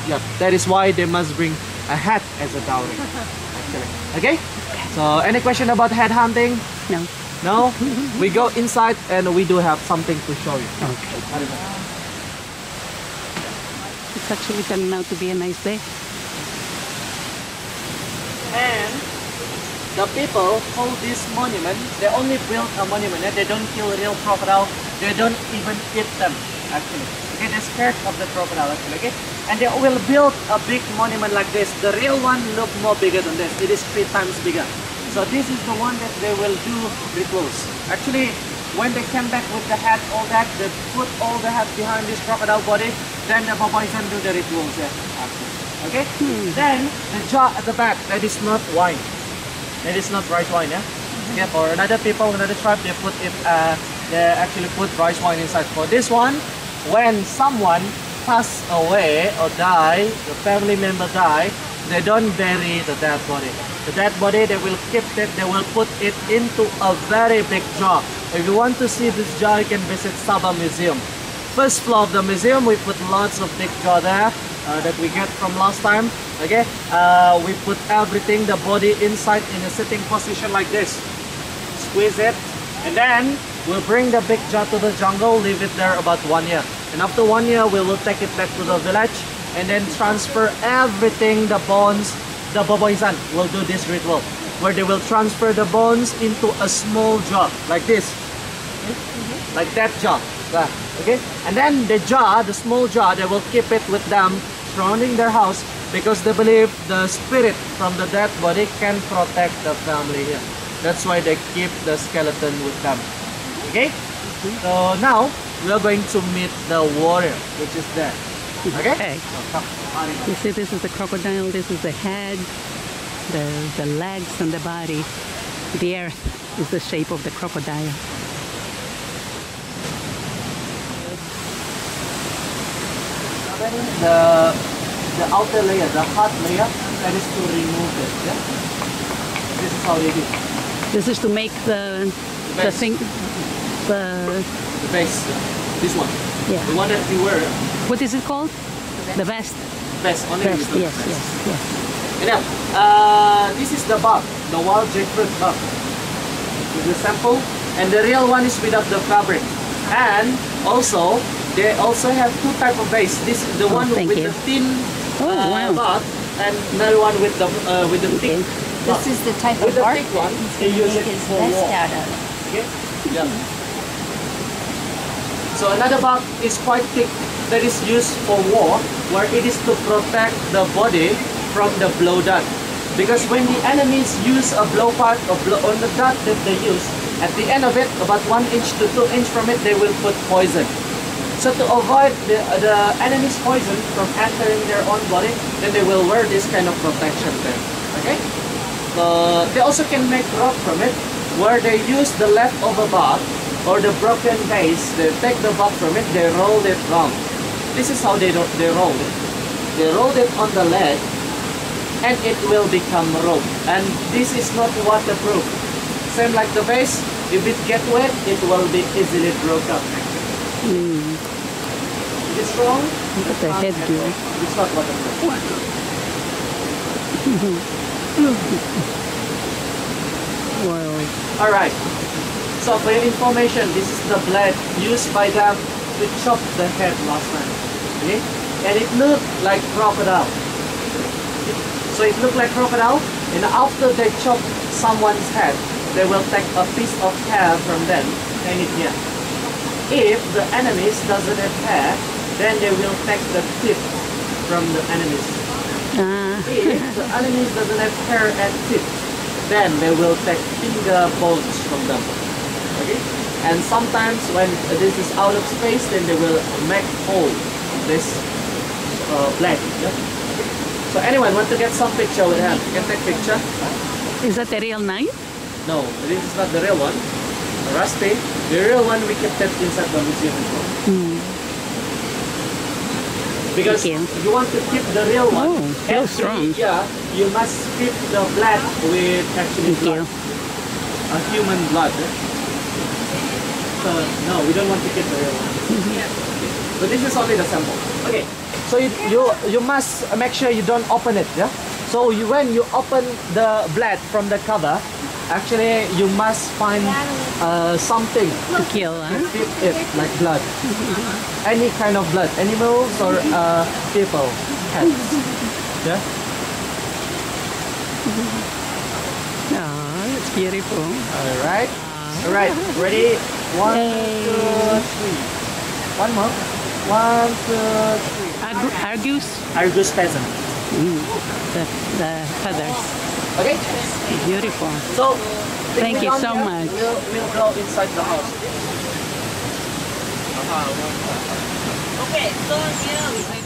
Yeah, that is why they must bring a head as a dowry. Actually. Okay? So any question about head hunting? No. No? We go inside and we do have something to show you. Okay. It's actually turning out to be a nice day. And the people hold this monument, they only build a monument. They don't kill real crocodile. They don't even eat them, actually. Okay, they're scared of the crocodile, actually. Okay? And they will build a big monument like this. The real one look more bigger than this. It is 3 times bigger. So this is the one that they will do rituals. Actually, when they came back with the head, all that, they put all the head behind this crocodile body, then the Babaisan do the rituals there. Okay? Then, the jar at the back, that is not wine. That is not rice wine, yeah? Okay, for another people, another tribe, they put it, they actually put rice wine inside. For this one, when someone pass away or die, the family member die, they don't bury the dead body. The dead body, they will keep it, they will put it into a very big jar. If you want to see this jar, you can visit Sabah Museum. First floor of the museum, we put lots of big jar there that we get from last time. Okay, we put everything, the body inside in a sitting position like this. Squeeze it, and then we'll bring the big jar to the jungle, leave it there about 1 year. And after 1 year, we will take it back to the village and then transfer everything, the bones. The Babaisan will do this ritual where they will transfer the bones into a small jar like this, like that jar. Okay, and then the jar, the small jar, they will keep it with them surrounding their house because they believe the spirit from the dead body can protect the family here. That's why they keep the skeleton with them. Okay, so now we are going to meet the warrior, which is there. Okay. You see, this is the crocodile, this is the head, the legs and the body. The earth is the shape of the crocodile. The outer layer, the hard layer, that is to remove it. Yeah? This is how they do. This is to make the thing, the base. This one. Yeah. The one that you wear. What is it called? The vest. Vest. Only Vest. Yes, vest. yes. And now, this is the bark, the wild jackfruit bark. This is the sample, and the real one is without the fabric. And also, they also have 2 types of base. This is the one with the thin bark, and another one with the thick. This is the type with of bark the thick one, that they use it his for vest war. out of. Okay? Yeah. So another bark is quite thick that is used for war, where it is to protect the body from the blow dart. Because when the enemies use a blow part or on the dart that they use, at the end of it, about 1 inch to 2 inch from it, they will put poison. So to avoid the enemy's poison from entering their own body, then they will wear this kind of protection there. Okay? They also can make rope from it, where they use the leftover bark or the broken base. They take the bark from it, they roll it wrong. This is how they roll it. They roll it on the leg, and it will become rope. And this is not waterproof. Same like the base, if it get wet, it will be easily broken up. Is it strong? Look at the headgear. It's not waterproof. Wow. Alright, so for your information, this is the blade used by them to chop the head last time. Okay? And it looked like crocodile. So it looked like crocodile, and after they chop someone's head, they will take a piece of hair from them, hang it here. If the enemies doesn't have hair, then they will take the teeth from the enemies. If the enemies doesn't have hair and teeth, then they will take finger bones from them. Okay? And sometimes when this is out of space, then they will make hole this blade. Yeah? So anyone want to get some picture with him? You can take picture. Is that a real knife? No, this is not the real one. Rusty. The real one we kept it inside the museum as well. Because if you want to keep the real one, real strong. Yeah, you must keep the blood with actually blood. A human blood. So no, we don't want to keep the real one. But this is only the sample. Okay. So you must make sure you don't open it, yeah? So when you open the blade from the cover, actually you must find something To kill, huh? to feed it, like blood. Any kind of blood, animals or people, pets. Yeah? Oh, it's beautiful. Alright. Alright, ready? 1, 2, 3. One more. 1, 2, 3. Argus? Argus pheasant. The feathers. Okay? Beautiful. So, Thank you so here, much. We'll go inside the house.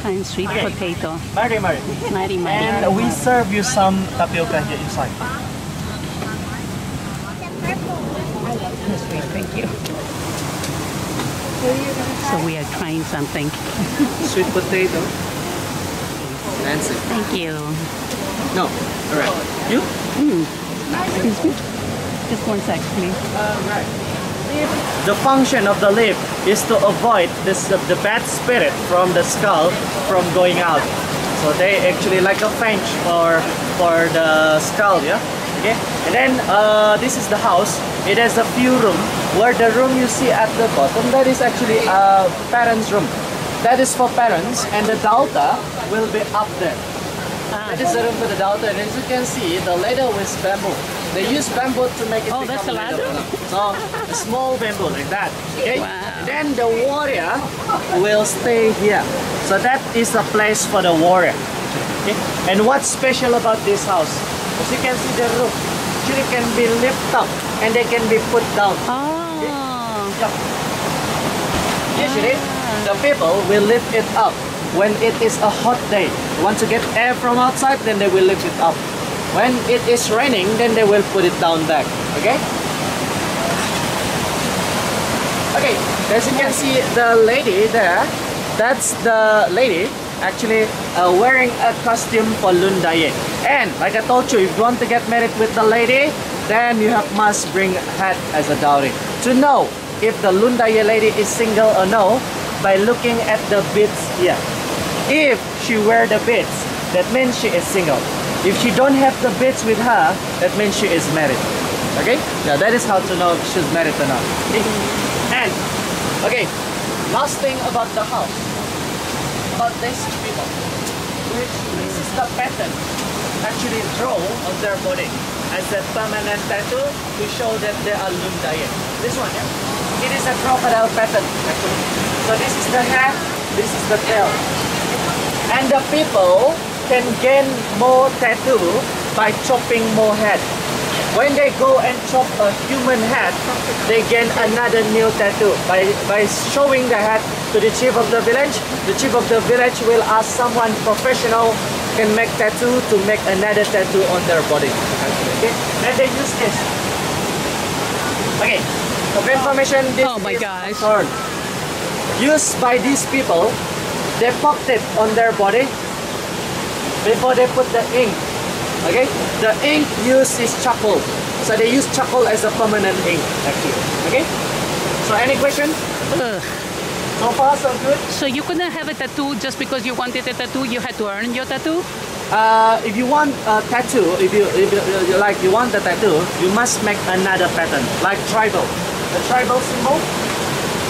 And sweet potato. Mary. Mari. And we serve you some tapioca here inside. Sweet, thank you. So we are trying something. Sweet potato. Nancy. Thank you. No. Alright. You? Excuse me? Just 1 sec, please. Right. The function of the leaf is to avoid the bad spirit from the skull from going out. So they actually like a fence for the skull, yeah? Okay? And then this is the house. It has a few rooms. Where the room you see at the bottom, that is actually a parents' room. That is for parents, and the daughter will be up there. That is the room for the daughter, and as you can see, the ladder with bamboo. They use bamboo to make it Oh, become that's a ladder? So, a small bamboo like that. Okay? Wow. Then the warrior will stay here. So that is the place for the warrior. Okay? And what's special about this house? As you can see, the roof actually can be lifted up and they can be put down. Oh. Yeah. Usually, the people will lift it up when it is a hot day. Want to get air from outside, then they will lift it up. When it is raining, then they will put it down back. Okay? Okay, as you can see, the lady there, that's the lady actually wearing a costume for Lundaye. And like I told you, if you want to get married with the lady, then you must bring hat as a dowry. To know if the Lundaye lady is single or no, by looking at the beads here. If she wear the beads, that means she is single. If she don't have the beads with her, that means she is married. Okay? Now that is how to know if she's married or not. Okay? And, okay, last thing about the house. About these people. This is the pattern actually draw on their body as a permanent tattoo to show that they are Lundaye. This one, yeah? It is a crocodile pattern actually. So this is the head, this is the tail. And the people can gain more tattoo by chopping more head. When they go and chop a human head, they gain another new tattoo. By showing the head to the chief of the village will ask someone professional can make tattoo to make another tattoo on their body. Okay? Then they use this. Okay, for information, this Oh my is gosh. a sword. Used by these people, they popped it on their body before they put the ink. Okay, the ink used is charcoal, so they use charcoal as a permanent ink actually. Okay, so any question? Ugh. So far so good. So you couldn't have a tattoo just because you wanted a tattoo, you had to earn your tattoo? If you want a tattoo, if you want the tattoo, you must make another pattern like tribal, the tribal symbol.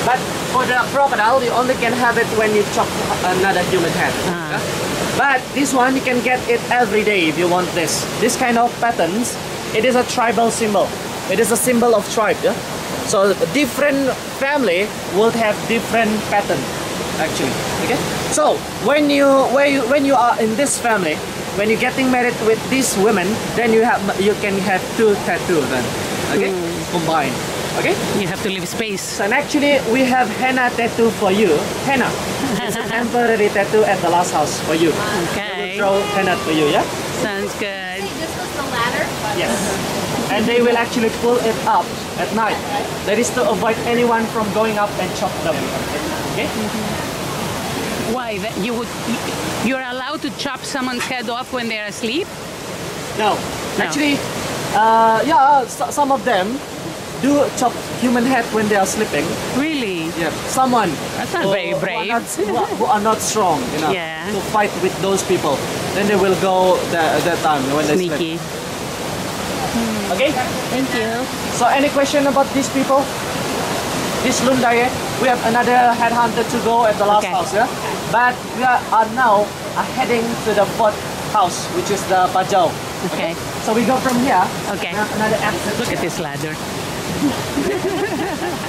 But for the crocodile, you only can have it when you chop another human head. Ah. But this one you can get it every day if you want this. This kind of patterns, it is a tribal symbol. It is a symbol of tribe. Yeah? So different family will have different pattern actually. Okay. So when you are in this family, when you're getting married with these women, then you can have two tattoos then. Okay, combined. Okay. You have to leave space. And actually, we have henna tattoo for you. Henna. It's a temporary tattoo at the last house for you. Okay. We will throw henna for you, yeah? Sounds good. This was the ladder. Yes. And they will actually pull it up at night. That is to avoid anyone from going up and chop them. Okay? Why? You're allowed to chop someone's head off when they're asleep? No. Actually, some of them do chop human head when they are sleeping. Really? Yeah, someone. That's not very brave. Who are not strong enough Yeah. to fight with those people. Then they will go that time when they Sneaky. sleep. Okay? Thank you. So any question about these people? This Lundaye, we have another headhunter to go at the last Okay. house, yeah? But we are now heading to the fourth house, which is the Bajau. Okay. So we go from here. Okay. We have another exit. Look at this ladder.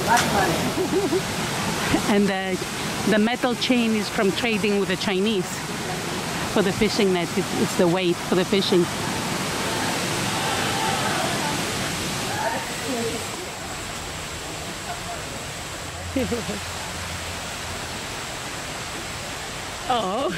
That's money. And the metal chain is from trading with the Chinese for the fishing net. It's the weight for the fishing. Oh.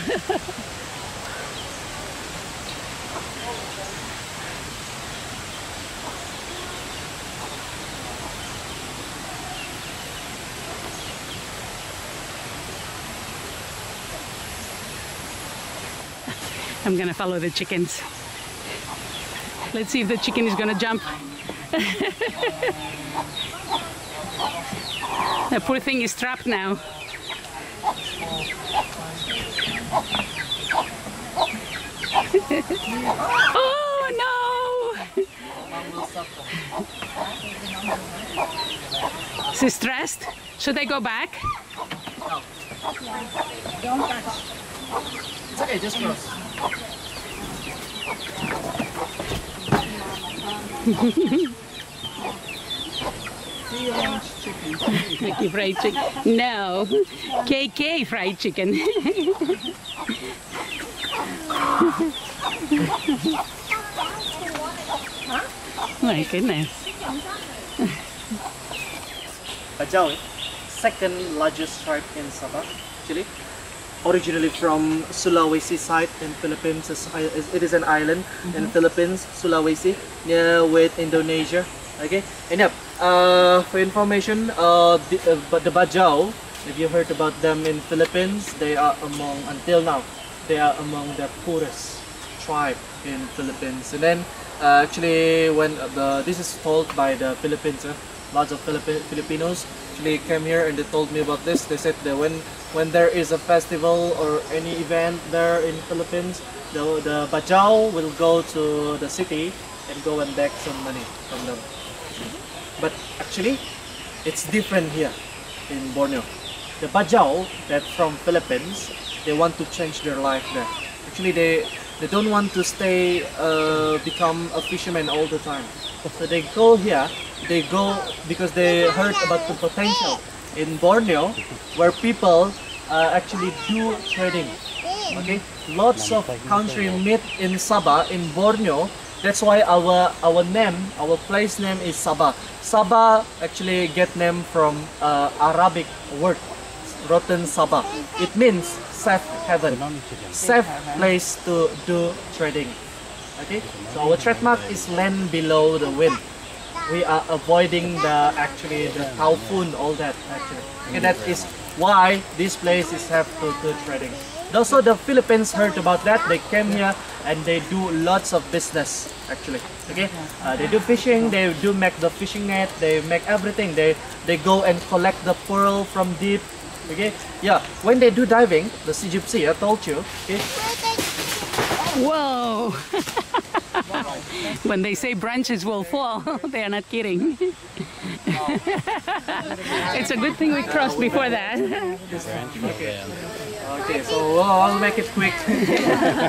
I'm gonna follow the chickens. Let's see if the chicken is gonna jump. The poor thing is trapped now. Oh no! Is he stressed? Should I go back? Don't touch. It's okay, just cross. Kentucky Fried Chicken. No, KK Fried Chicken. My goodness. Bajau, second largest tribe in Sabah, actually. Originally from Sulawesi side in Philippines. It is an island in Philippines, Sulawesi, near with Indonesia. Okay, and yep, for information, the Bajau, if you heard about them in Philippines, they are until now, they are among the poorest tribe in Philippines. And then actually when this is told by the Philippines, lots of Filipinos actually came here and they told me about this. They said that when there is a festival or any event there in Philippines, the Bajau will go to the city and go and beg some money from them. But actually, it's different here in Borneo. The Bajau that from Philippines, they want to change their life there. Actually, they don't want to stay become a fisherman all the time. So they go here. They go because they heard about the potential in Borneo, where people actually do trading. Okay, lots of country meet in Sabah, in Borneo, That's why our name, our place name is Sabah. Sabah actually get name from Arabic word, rotten Sabah. It means safe haven, safe place to do trading. Okay, so our trademark is land below the wind. We are avoiding the typhoon, all that actually. Okay, that is why this place is have to do trading. Also, the Philippines heard about that. They came here and they do lots of business actually. Okay, they do fishing. They do make the fishing net. They make everything. They go and collect the pearl from deep. Okay, yeah. When they do diving, the sea gypsy, I told you. Okay. Whoa! When they say branches will fall, they are not kidding. It's a good thing we crossed before that. Okay, so I'll make it quick.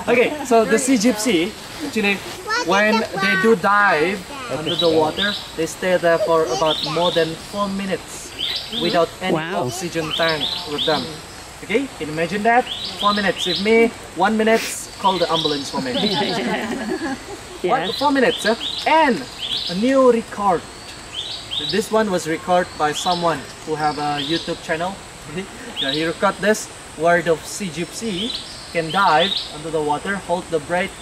Okay, so the sea gypsy, actually, when they do dive under the water, they stay there for about more than 4 minutes without any oxygen tank with them. Okay, can you imagine that? 4 minutes. With me, 1 minute, call the ambulance for me. Yeah. 4 minutes, and a new record. This one was recorded by someone who have a YouTube channel. Yeah, he recorded this where the sea gypsy can dive under the water, hold the breath,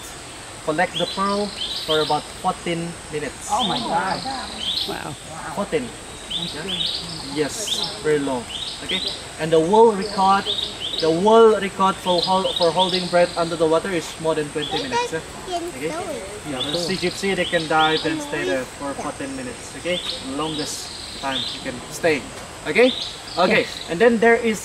collect the pearl for about 14 minutes. Oh my God. Wow. 14. Yeah? Yes, very long. Okay, and the world record for holding breath under the water is more than 20 minutes. Okay, yeah, the sea gypsy, they can dive and stay there for 14 minutes. Okay, longest time you can stay. Okay, okay, and then there is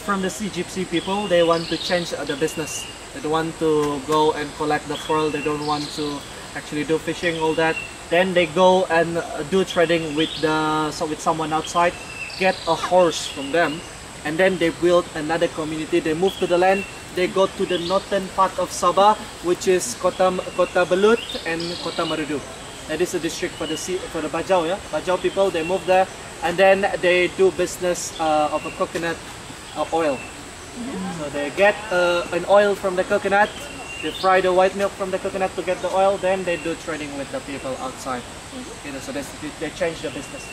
from the sea gypsy people. They want to change the business. They don't want to go and collect the pearl. They don't want to actually do fishing, all that. Then they go and do trading with someone outside. Get a horse from them, and then they build another community. They move to the land. They go to the northern part of Sabah, which is Kota Balut and Kota Marudu. That is a district for the Bajau. Yeah, Bajau people. They move there, and then they do business of a coconut oil. So they get an oil from the coconut. They fry the white milk from the coconut to get the oil. Then they do trading with the people outside. You know, so they change the business.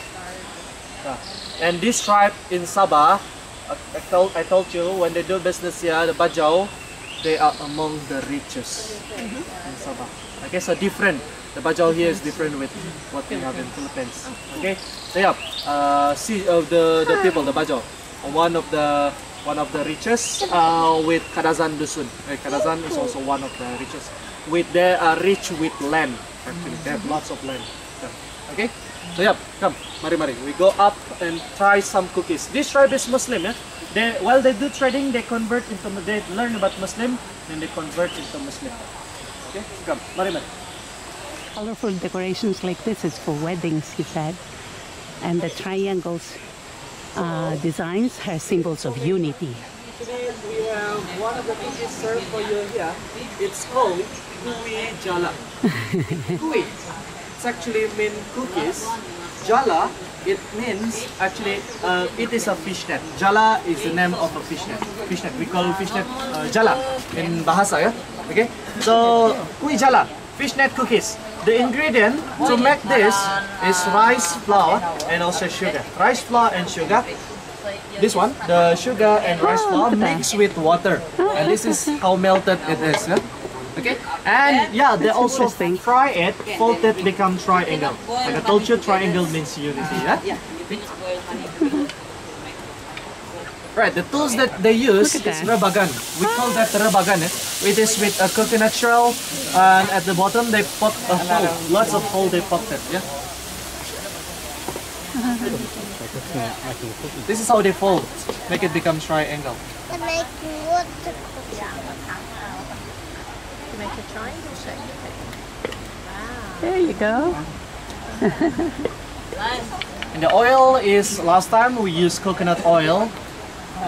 Yeah. And this tribe in Sabah, I told you, when they do business here, the Bajau, they are among the richest in Sabah. Okay, so different. The Bajau here is different with what we have in Philippines. Okay, so yeah, the people, the Bajau, one of the richest with Kadazan Dusun. Kadazan is also one of the richest. They are rich with land. Actually, they have lots of land. Okay. So yeah, come, mari. We go up and try some cookies. This tribe is Muslim, yeah. While they do trading, they learn about Muslim, then they convert into Muslim. Okay, come, mari. Colorful decorations like this is for weddings, he said. And the triangles designs are symbols of unity. Today we have one of the cookies served for you here. It's called Kui Jala. Kui. Actually mean cookies. Jala, it means actually it is a fishnet. Jala is the name of a fishnet. Fishnet, we call fishnet jala in Bahasa, yeah. Okay, so kui jala, fishnet cookies. The ingredient to make this is rice flour and also sugar. Rice flour and sugar. This one, the sugar and rice flour mixed with water, and this is how melted it is. Yeah? Okay, and yeah, they also fry it, fold it, become triangle. Like I told you, triangle means unity, yeah? Right, the tools that they use is rebagan. We call that rebagan. It is with a coconut shell, and at the bottom they put a hole, lots of hole they poked it, yeah? This is how they fold, make it become triangle. To make a triangle shape. Wow. There you go. And the oil is, last time we used coconut oil,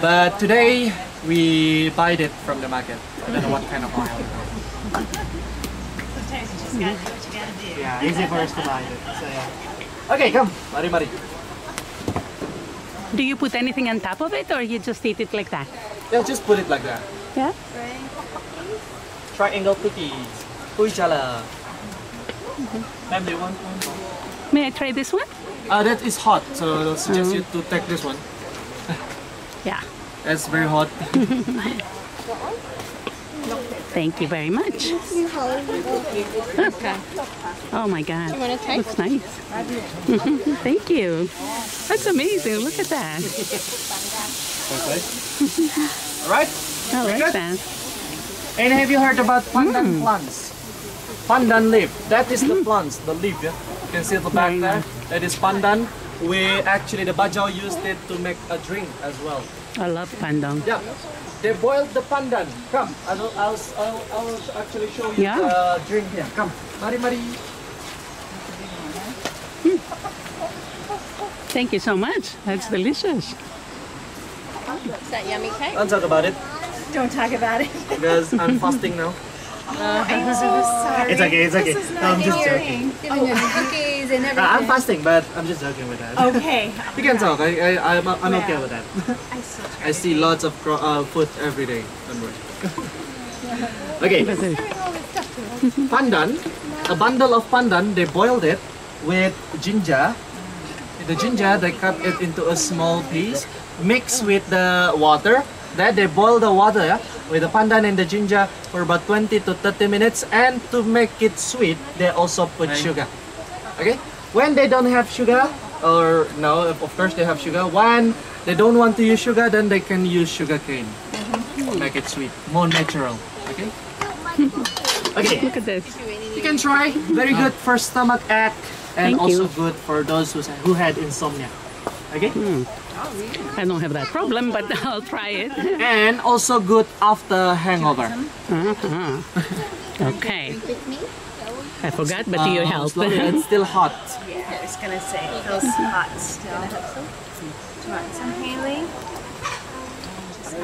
but today we buy it from the market. I don't know what kind of oil. Sometimes you just gotta do what you gotta do. Yeah, easy for us to buy it. So yeah. Okay, come, mari. Do you put anything on top of it, or you just eat it like that? Yeah, just put it like that. Yeah. Triangle cookies. Kui jala. Ma'am, do you want one? May I try this one? That is hot, so I'll suggest you to take this one. Yeah. That's very hot. Thank you very much. Okay. Oh my God. You want to take? That's nice. Thank you. That's amazing. Look at that. Alright? I like good. that. And have you heard about pandan plants? Pandan leaf. That is the plants, the leaf. Yeah? You can see at the back Very there. nice. That is pandan. We actually, the Bajau used it to make a drink as well. I love pandang. Yeah. They boiled the pandan. Come, I'll actually show you Yeah. the drink here. Come, mari mari. Thank you so much. That's delicious. Is that yummy cake? Don't talk about it Don't talk about it. because I'm fasting now. I'm so sorry. It's okay. It's okay. No, I'm just joking. Cookies and everything. I'm fasting, but I'm just joking with that. Okay. You can talk. I'm okay with that. I see lots of food every day. Don't worry. Okay. Pandan, a bundle of pandan. They boiled it with ginger. The ginger, they cut it into a small piece, mix with the water. Then they boil the water with the pandan and the ginger for about 20 to 30 minutes. And to make it sweet, they also put sugar. Okay? When they don't have sugar, or no, of course they have sugar. When they don't want to use sugar, then they can use sugar cane. Make it sweet, more natural. Okay? Okay. Look at this. You can try. Very good for stomach ache and Thank also you. good for those who had insomnia. Okay? I don't have that problem, but I'll try it. And also good after hangover. Okay. I forgot, but you help. Slowly, it's still hot. I was going to say, it feels hot still. Do you want some, Haley?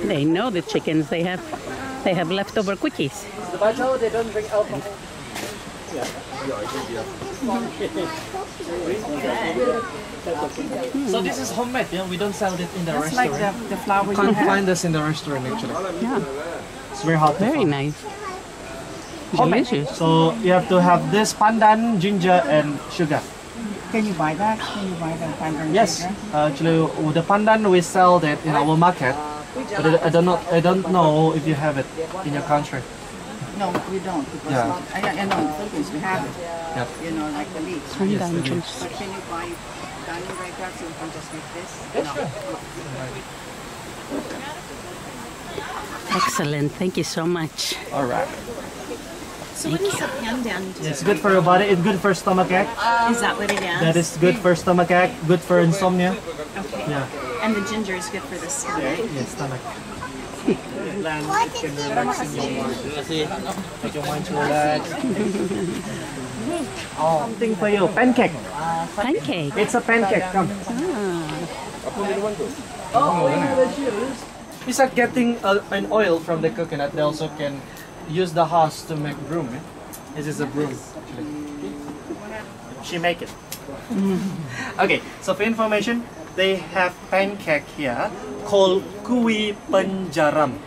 They know the chickens. They have leftover cookies. The Bajau, they don't drink alcohol. So this is homemade, yeah? We don't sell it in the It's restaurant. like the flour You you can't have. find this in the restaurant actually. Yeah, It's very hot. to very find. nice. Homemade. Delicious. So you have to have this pandan, ginger, and sugar. Can you buy that? Can you buy the pandan Yes, sugar? actually, with the pandan we sell that in our market, but I don't know if you have it in your country. No, we don't. Because Yeah. I know in the Philippines we have it. Yep. You know, like the leaves. Pandan Yes, juice. But can you buy done right there so you can just make this? Yes, No. sure. Excellent. Thank you so much. All right. So what is the pandan? It's good for your body. It's good for stomach ache. Is that what it is? That is good for stomach ache. Good for insomnia. Okay. Yeah. And the ginger is good for the stomach. Yes, stomach. Land can relax in your mind. Make your mind to relax. Oh, something for you. Pancake. Pancake. It's a pancake. Come. Oh, it's like getting an oil from the coconut. They also can use the husk to make broom. Eh? This is a broom, actually. She make it. Okay, so for information, they have pancake here called kui penjaram.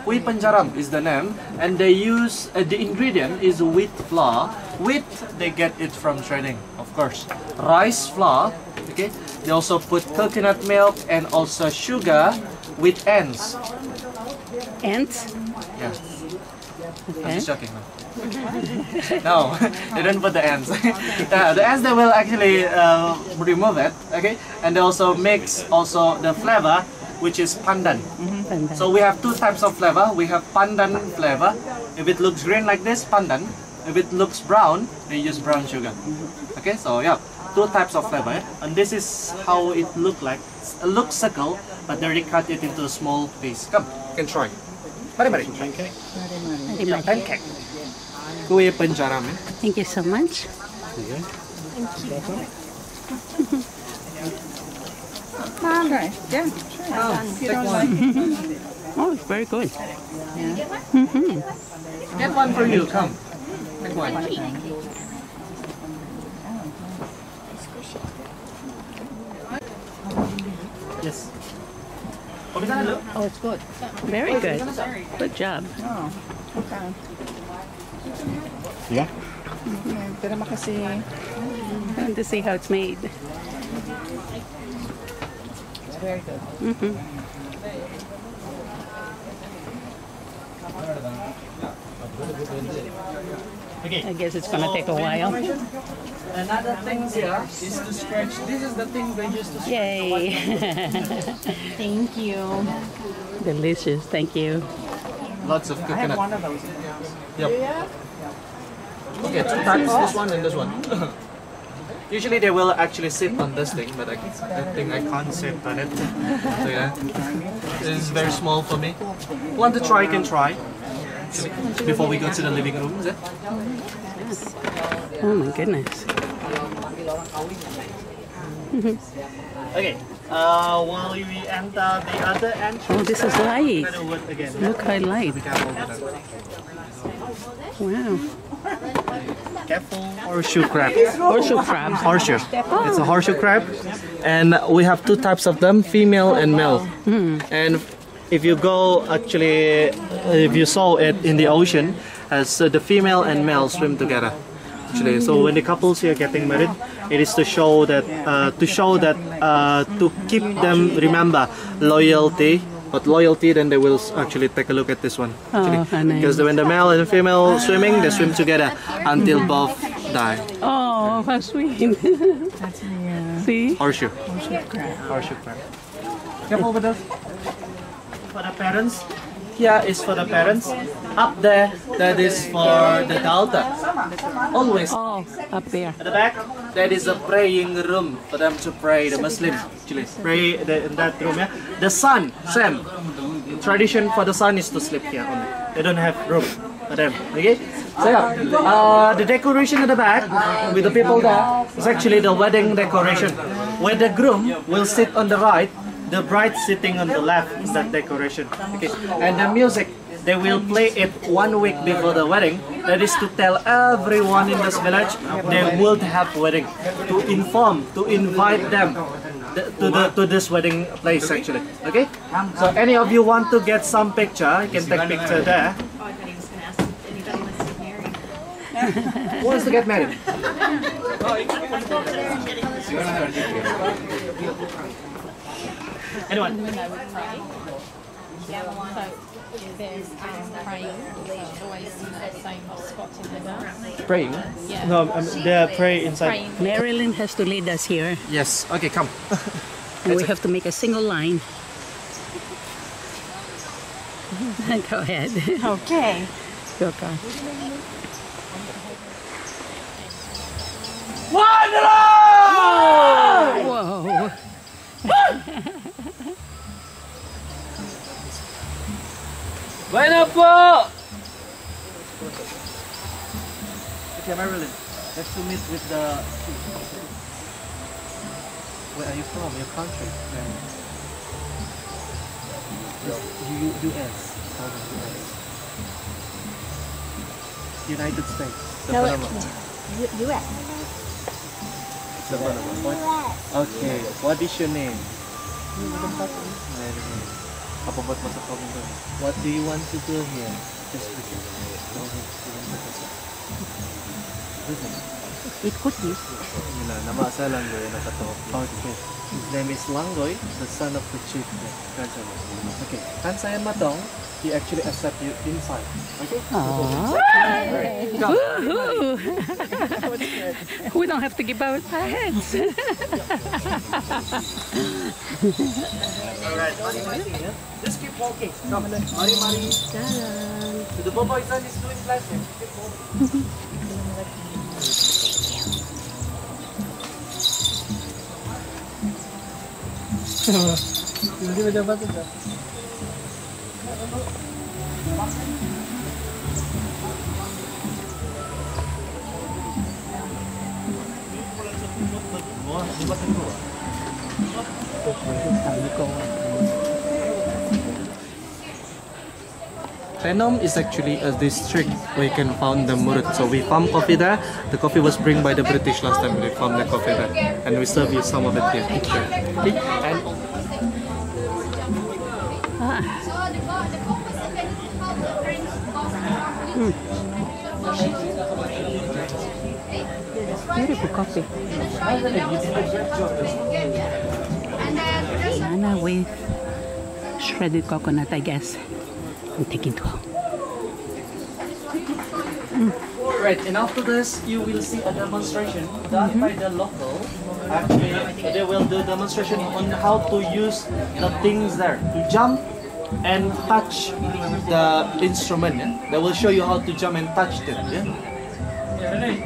Kui penjaram is the name, and they use the ingredient is wheat flour. Wheat they get it from trading, of course. Rice flour. Okay. They also put coconut milk and also sugar with ants. Ants. Yeah. I'm Okay. just joking now. No, they don't put the ants. The ants they will actually remove it, okay, and they also mix also the flavor, which is pandan. Pandan. So we have two types of flavor. We have pandan flavor. If it looks green like this, pandan. If it looks brown, they use brown sugar. Okay, so yeah, two types of flavor, and this is how it look like. It looks circle, but they already cut it into a small piece. Come, you can try. Mari mari. Pancake. Yeah, pancake. Kue penjaram. Eh? Thank you so much. Okay. Yeah. Oh, You take don't one. Oh, it's very good. Get one for you. Come. Take one. Yes. Oh, it's good. Very good. Good job. Oh, okay. Yeah. Terima kasih. I want to see how it's made. It's very good. Okay. I guess it's gonna take a while. Another thing here is to scratch. This is the thing they used to scratch. Yay! Thank you. Delicious. Thank you. Lots of I have coconut. one of those. Yep. Okay, two types, this one and this one. Usually they will actually sit on this thing, but I think I can't sit on it. So yeah, this is very small for me. Want to try, can try. Before we go to the living room, is it? Oh my goodness. Okay, while we enter the other entrance. Oh, this is light. Better wood again. Look how light. Be careful with that. Wow. Careful. Horseshoe crab. Horseshoe crab. Horseshoe. It's a horseshoe crab, and we have two types of them, female and male. And if you go actually, if you saw it in the ocean, as the female and male swim together. Actually, so when the couples here getting married, it is to show that to keep them remember loyalty. But loyalty, then they will actually take a look at this one. Oh, how nice. Because when the male and the female swimming, they swim together until both die. Oh, how sweet. That's the See? Horseshoe. crab. Horseshoe crab. Careful with this. For the parents, here is for the parents. Up there, that is for the daughter. Always. Oh, up there. At the back, that is a praying room for them to pray, the Muslims actually. Pray in that room, yeah. The son, same. Tradition for the son is to sleep here only. They don't have room for them, okay? So yeah, the decoration at the back, with the people there, is actually the wedding decoration. Where the groom will sit on the right, the bride sitting on the left is that decoration. Okay, and the music, they will play it 1 week before the wedding. That is to tell everyone in this village they will have wedding. To inform, to invite them to this wedding place actually. Okay? So any of you want to get some picture, you can take picture there. Who wants to get married? Anyone? There's praying, so always the same spot in the dark. Praying? Yeah. No, they're praying inside. Praying. Marilyn has to lead us here. Yes. Okay, come. And we have to make a single line. Go ahead. Okay. Go, car. Whoa! Bueno po! Okay, Marilyn, let's meet with the... Where are you from? Your country? US. United States. No, Panama. U.S. The Panama. What? Okay, what is your name? What do you want to do here? Just visit. It could be. Nama saya Langgoy, okay. His name is Langgoy, the son of the chief. Okay, kan saya matong, he actually accept you inside. Okay? Woohoo! We don't have to give out our heads. Alright, mari. Just keep walking. Come, mari. The boy son is doing blessing. Keep walking. Hindi dapat ito. Tenom is actually a district where you can find the murut. So we farm coffee there. The coffee was bring by the British last time. They farmed the coffee there, and we serve you some of it here. Okay. And Beautiful coffee. Banana with shredded coconut, I guess. I'm taking 12. Right, and after this, you will see a demonstration done by the local. Actually, they will do demonstration on how to use the things there to jump and touch the instrument. Yeah? They will show you how to jump and touch it. Yeah. Ready?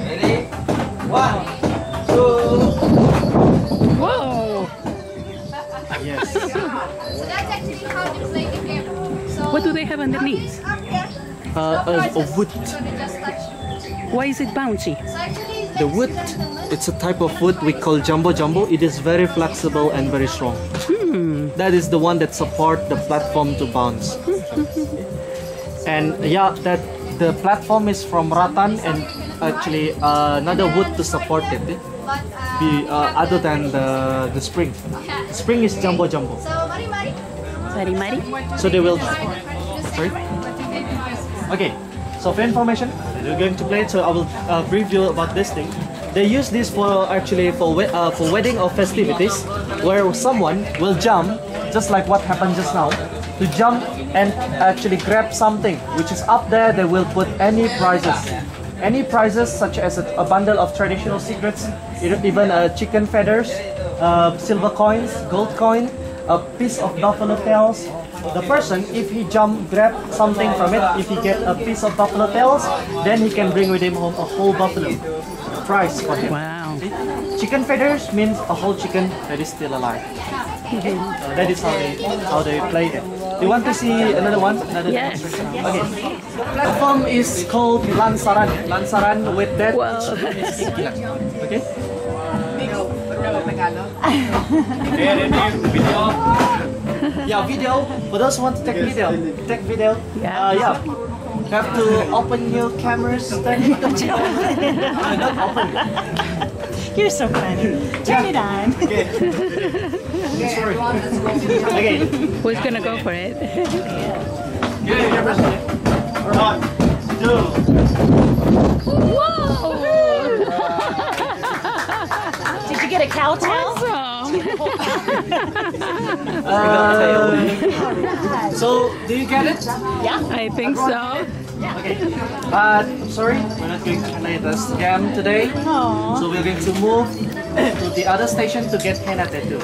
Ready? 1, 2. Whoa! Yes. So that's actually how they play the game. So What do they have underneath? A wood. so they just touch. Why is it bouncy? So actually, The wood, it's a type of wood we call jumbo jumbo. It is very flexible and very strong. That is the one that support the platform to bounce. And yeah, that the platform is from rattan and actually another wood to support it. Other than the spring. The spring is jumbo jumbo. so mari mari. Mari mari? So they will. Sorry. Okay. So for information, we're going to play it. So I will brief you about this thing. They use this for actually for wedding or festivities, where someone will jump, just like what happened just now, to jump and actually grab something which is up there. They will put any prizes such as a bundle of traditional secrets, even chicken feathers, silver coins, gold coin, a piece of buffalo tails. The person, if he grab something from it, if he get a piece of buffalo tails, then he can bring with him home a whole buffalo. Prize for him. Wow. Chicken feathers means a whole chicken that is still alive. Okay. That is how they play it. You want to see another one? Another Yes. demonstration? Okay. The platform is called lansaran. Lansaran with that. Wow. Okay. Yeah, video. For those who want to take video, Yeah. yeah. You have to open your cameras. Turn it on. Not open. You're so funny. Turn it on. Okay. Sorry. Okay. Who's gonna go for it? You're first. 1, 2. Whoa! Did you get a cow tail? So, do you get it? I think so. Okay. Sorry, we're not going to play this game today. So we're going to move to the other station to get henna tattoo.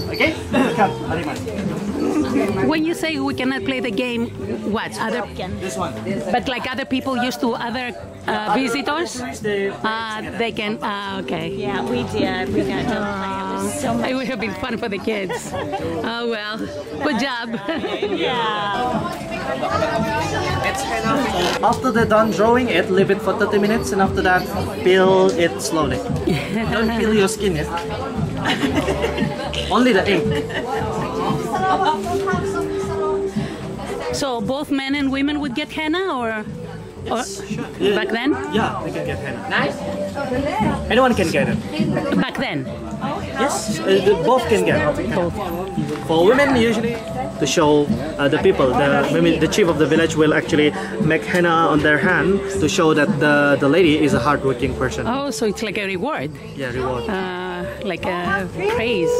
Okay? Come, Mariman. When you say we cannot play the game, what? This one. But like other people used to, other visitors? They can, okay. Yeah, we did. We got to play. It was so much. It would have been fun for the kids. Oh well, good job. Yeah. After they're done drawing it, leave it for 30 minutes, and after that, peel it slowly. Don't peel your skin yet. Only the ink. So both men and women would get henna, or back then? Yeah, they can get henna. Nice. Anyone can get it. Back then. Yes, both can get it. Both. For women, usually to show the people, the chief of the village will actually make henna on their hand to show that the lady is a hardworking person. Oh, so it's like a reward, Yeah, reward. like a praise.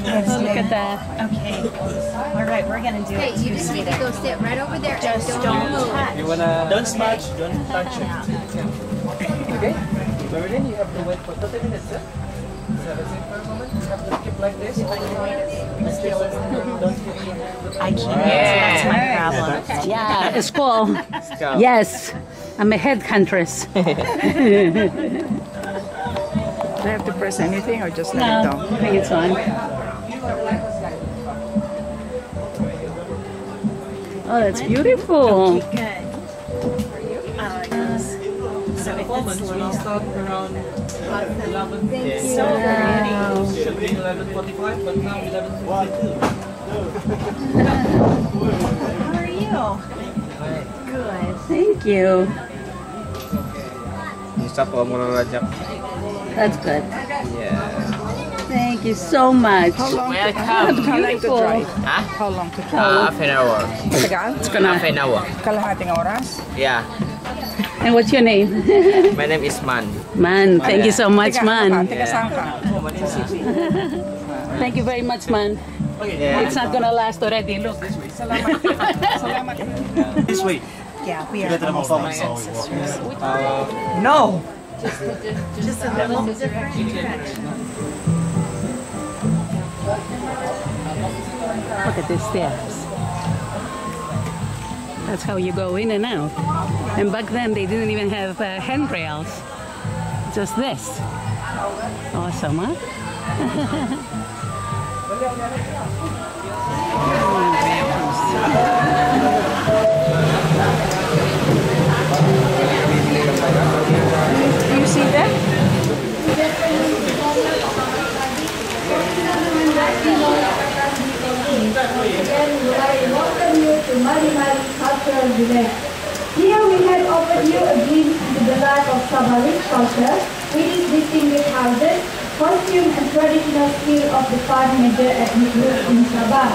Look at that. Okay. All right, we're gonna do Okay, it. you just need to go sit right over there. Just don't touch. Don't smudge, don't touch it. Okay? But then you have to wait for 30 minutes, yeah? So that's it for a moment. You have to keep like this. Don't I can't. That's my problem. Yeah, school. Yes, I'm a head huntress. Do I have to press anything or just let it No, go? I think it's on. Oh, that's beautiful. Good. Yes. So performance will start around 11. So pretty. It should be 11:45, but now 11:52. How are you? Good. Thank you. That's good. Thank you so much. How long to dry? How long to dry? Half an hour. Tagal? It's gonna. Half an hour. Kalahating oras? Yeah. And what's your name? My name is Man. Man, thank you so much, Man. Teka sangka. Thank you very much, Man. It's not gonna last already, look. This way. Yeah, we are almost like ancestors. No! Just a little Look at these stairs. That's how you go in and out. And back then they didn't even have handrails. Just this. Awesome, huh? You see that? I welcome you to Mari Cultural Village. Here we have offered you a glimpse into the life of Sabahese culture, with its distinguished houses, costume and traditional skill of the 5 major ethnic groups in Sabah.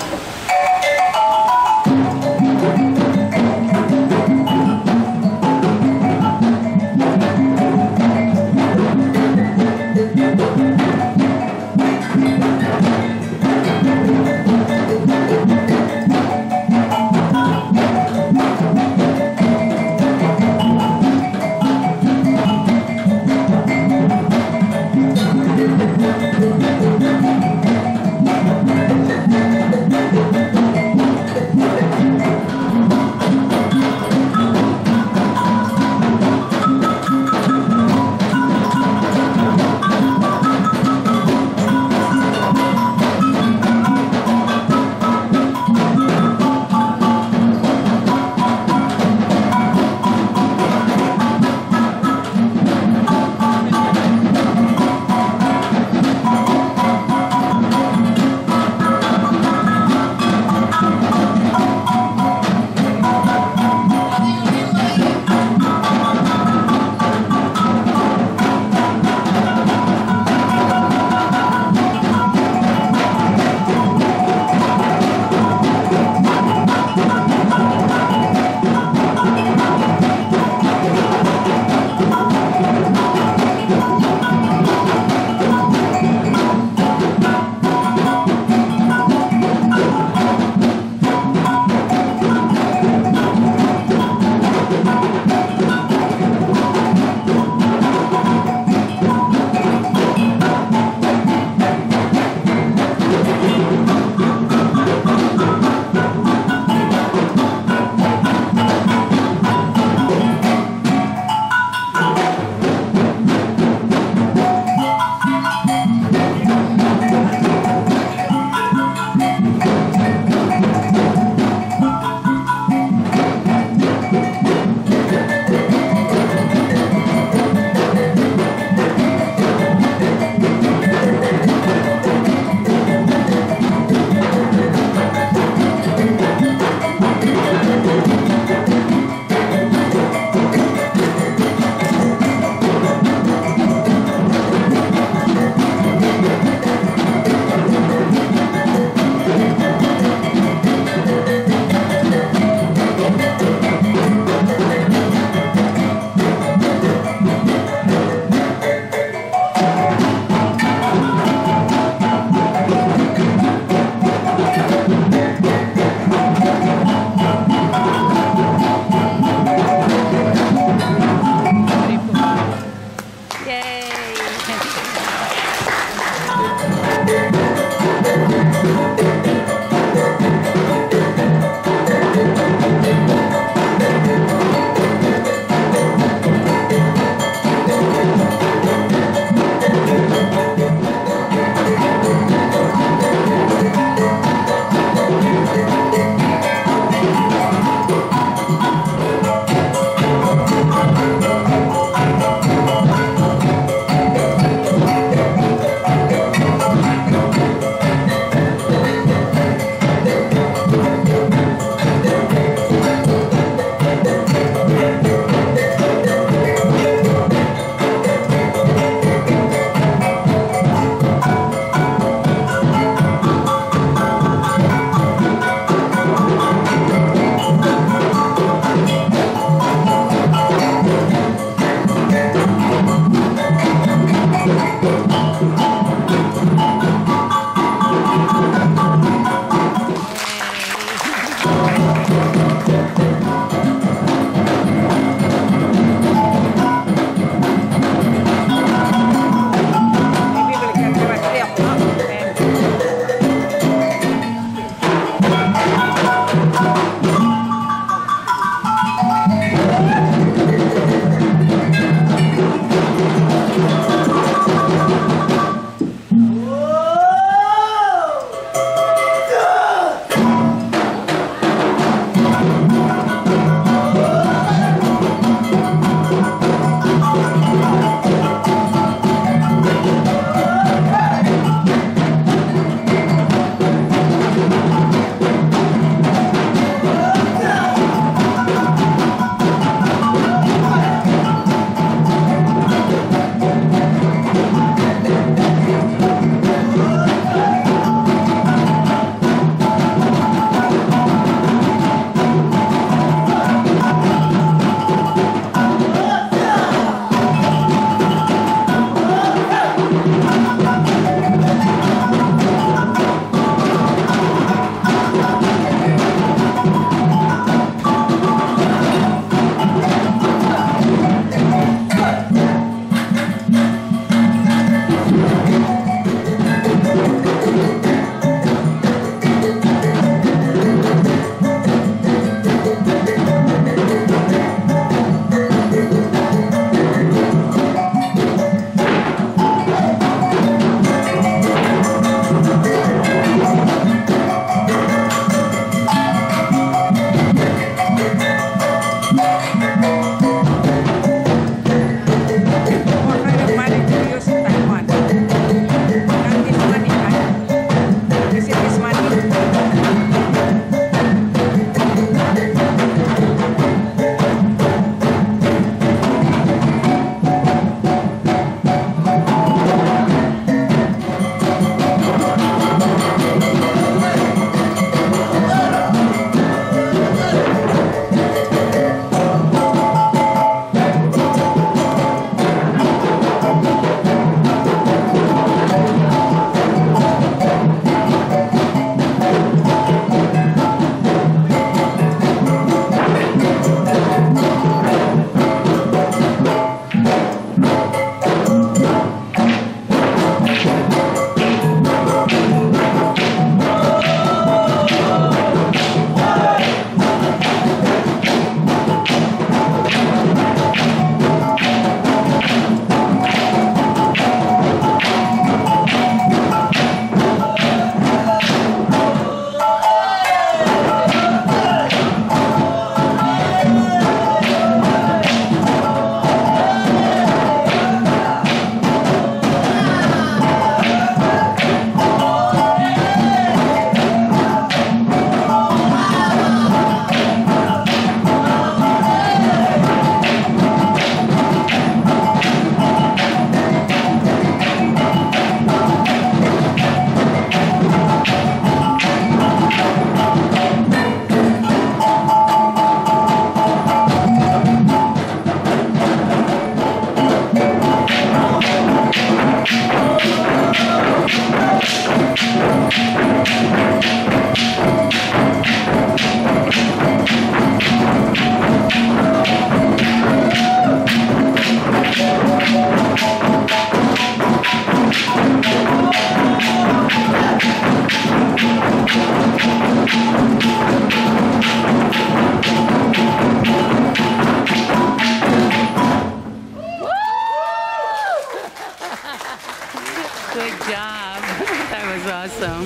Good job. That was awesome.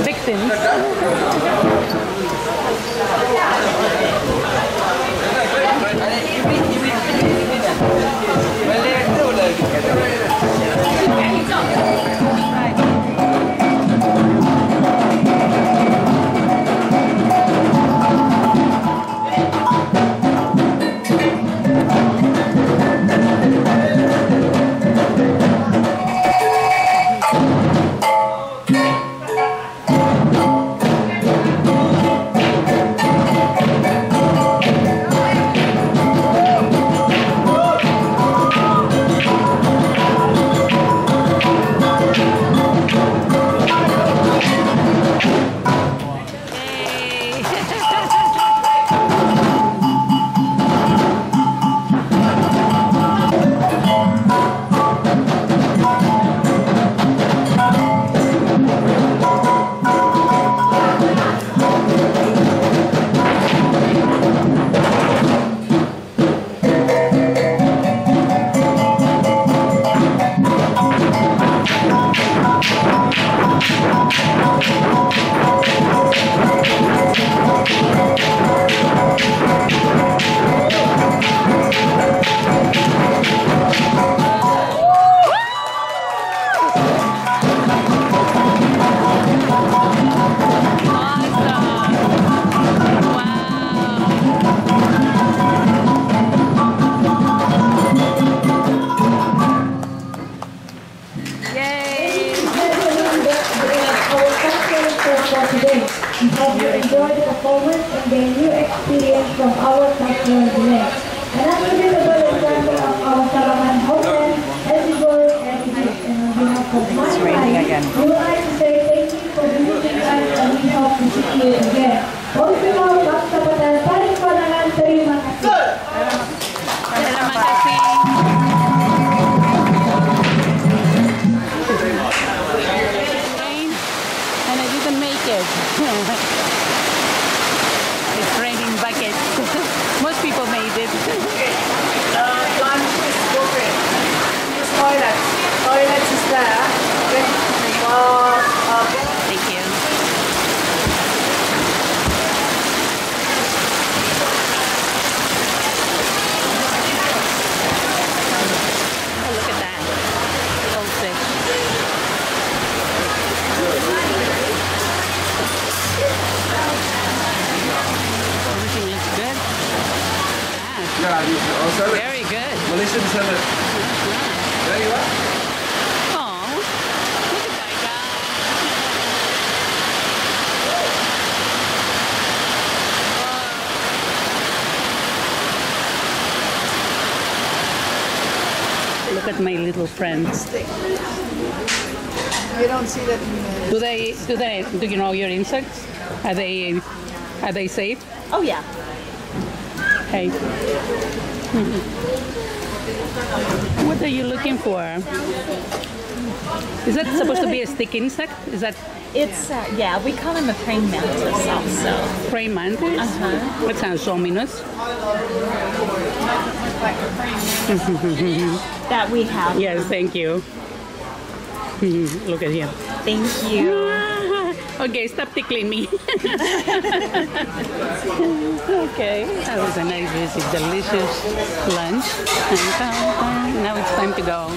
Victims. Enjoy the performance and gain new experience from our cultural dance. An unforgettable example of our Salaman homeland as we go and on behalf of my client, we would like to say thank you for visiting us and we hope to see you again. Optimal Kapsapatan paling panangan, terima kasih. Terima kasih. And I didn't make it. It's raining buckets. Most people made it. Lunch is broken. Use toilets. Toilets is there. Okay. Thank you. Oh, look at that. Goldfish. Everything looks good. Yeah, very good. Malaysian salad. There you are. Oh, look at that guy. Look at my little friends. You don't see that in Do you know your insects? Are they safe? Oh yeah. Hey. What are you looking for? Is that supposed to be a stick insect? Is that It's yeah, we call him a praying mantis also. praying mantis? That sounds ominous. That we have. Yes, thank you. Look at him. Thank you. Okay, stop tickling me. Okay, that was a nice visit. Delicious lunch. Now it's time to go.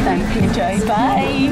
Time to enjoy. Bye.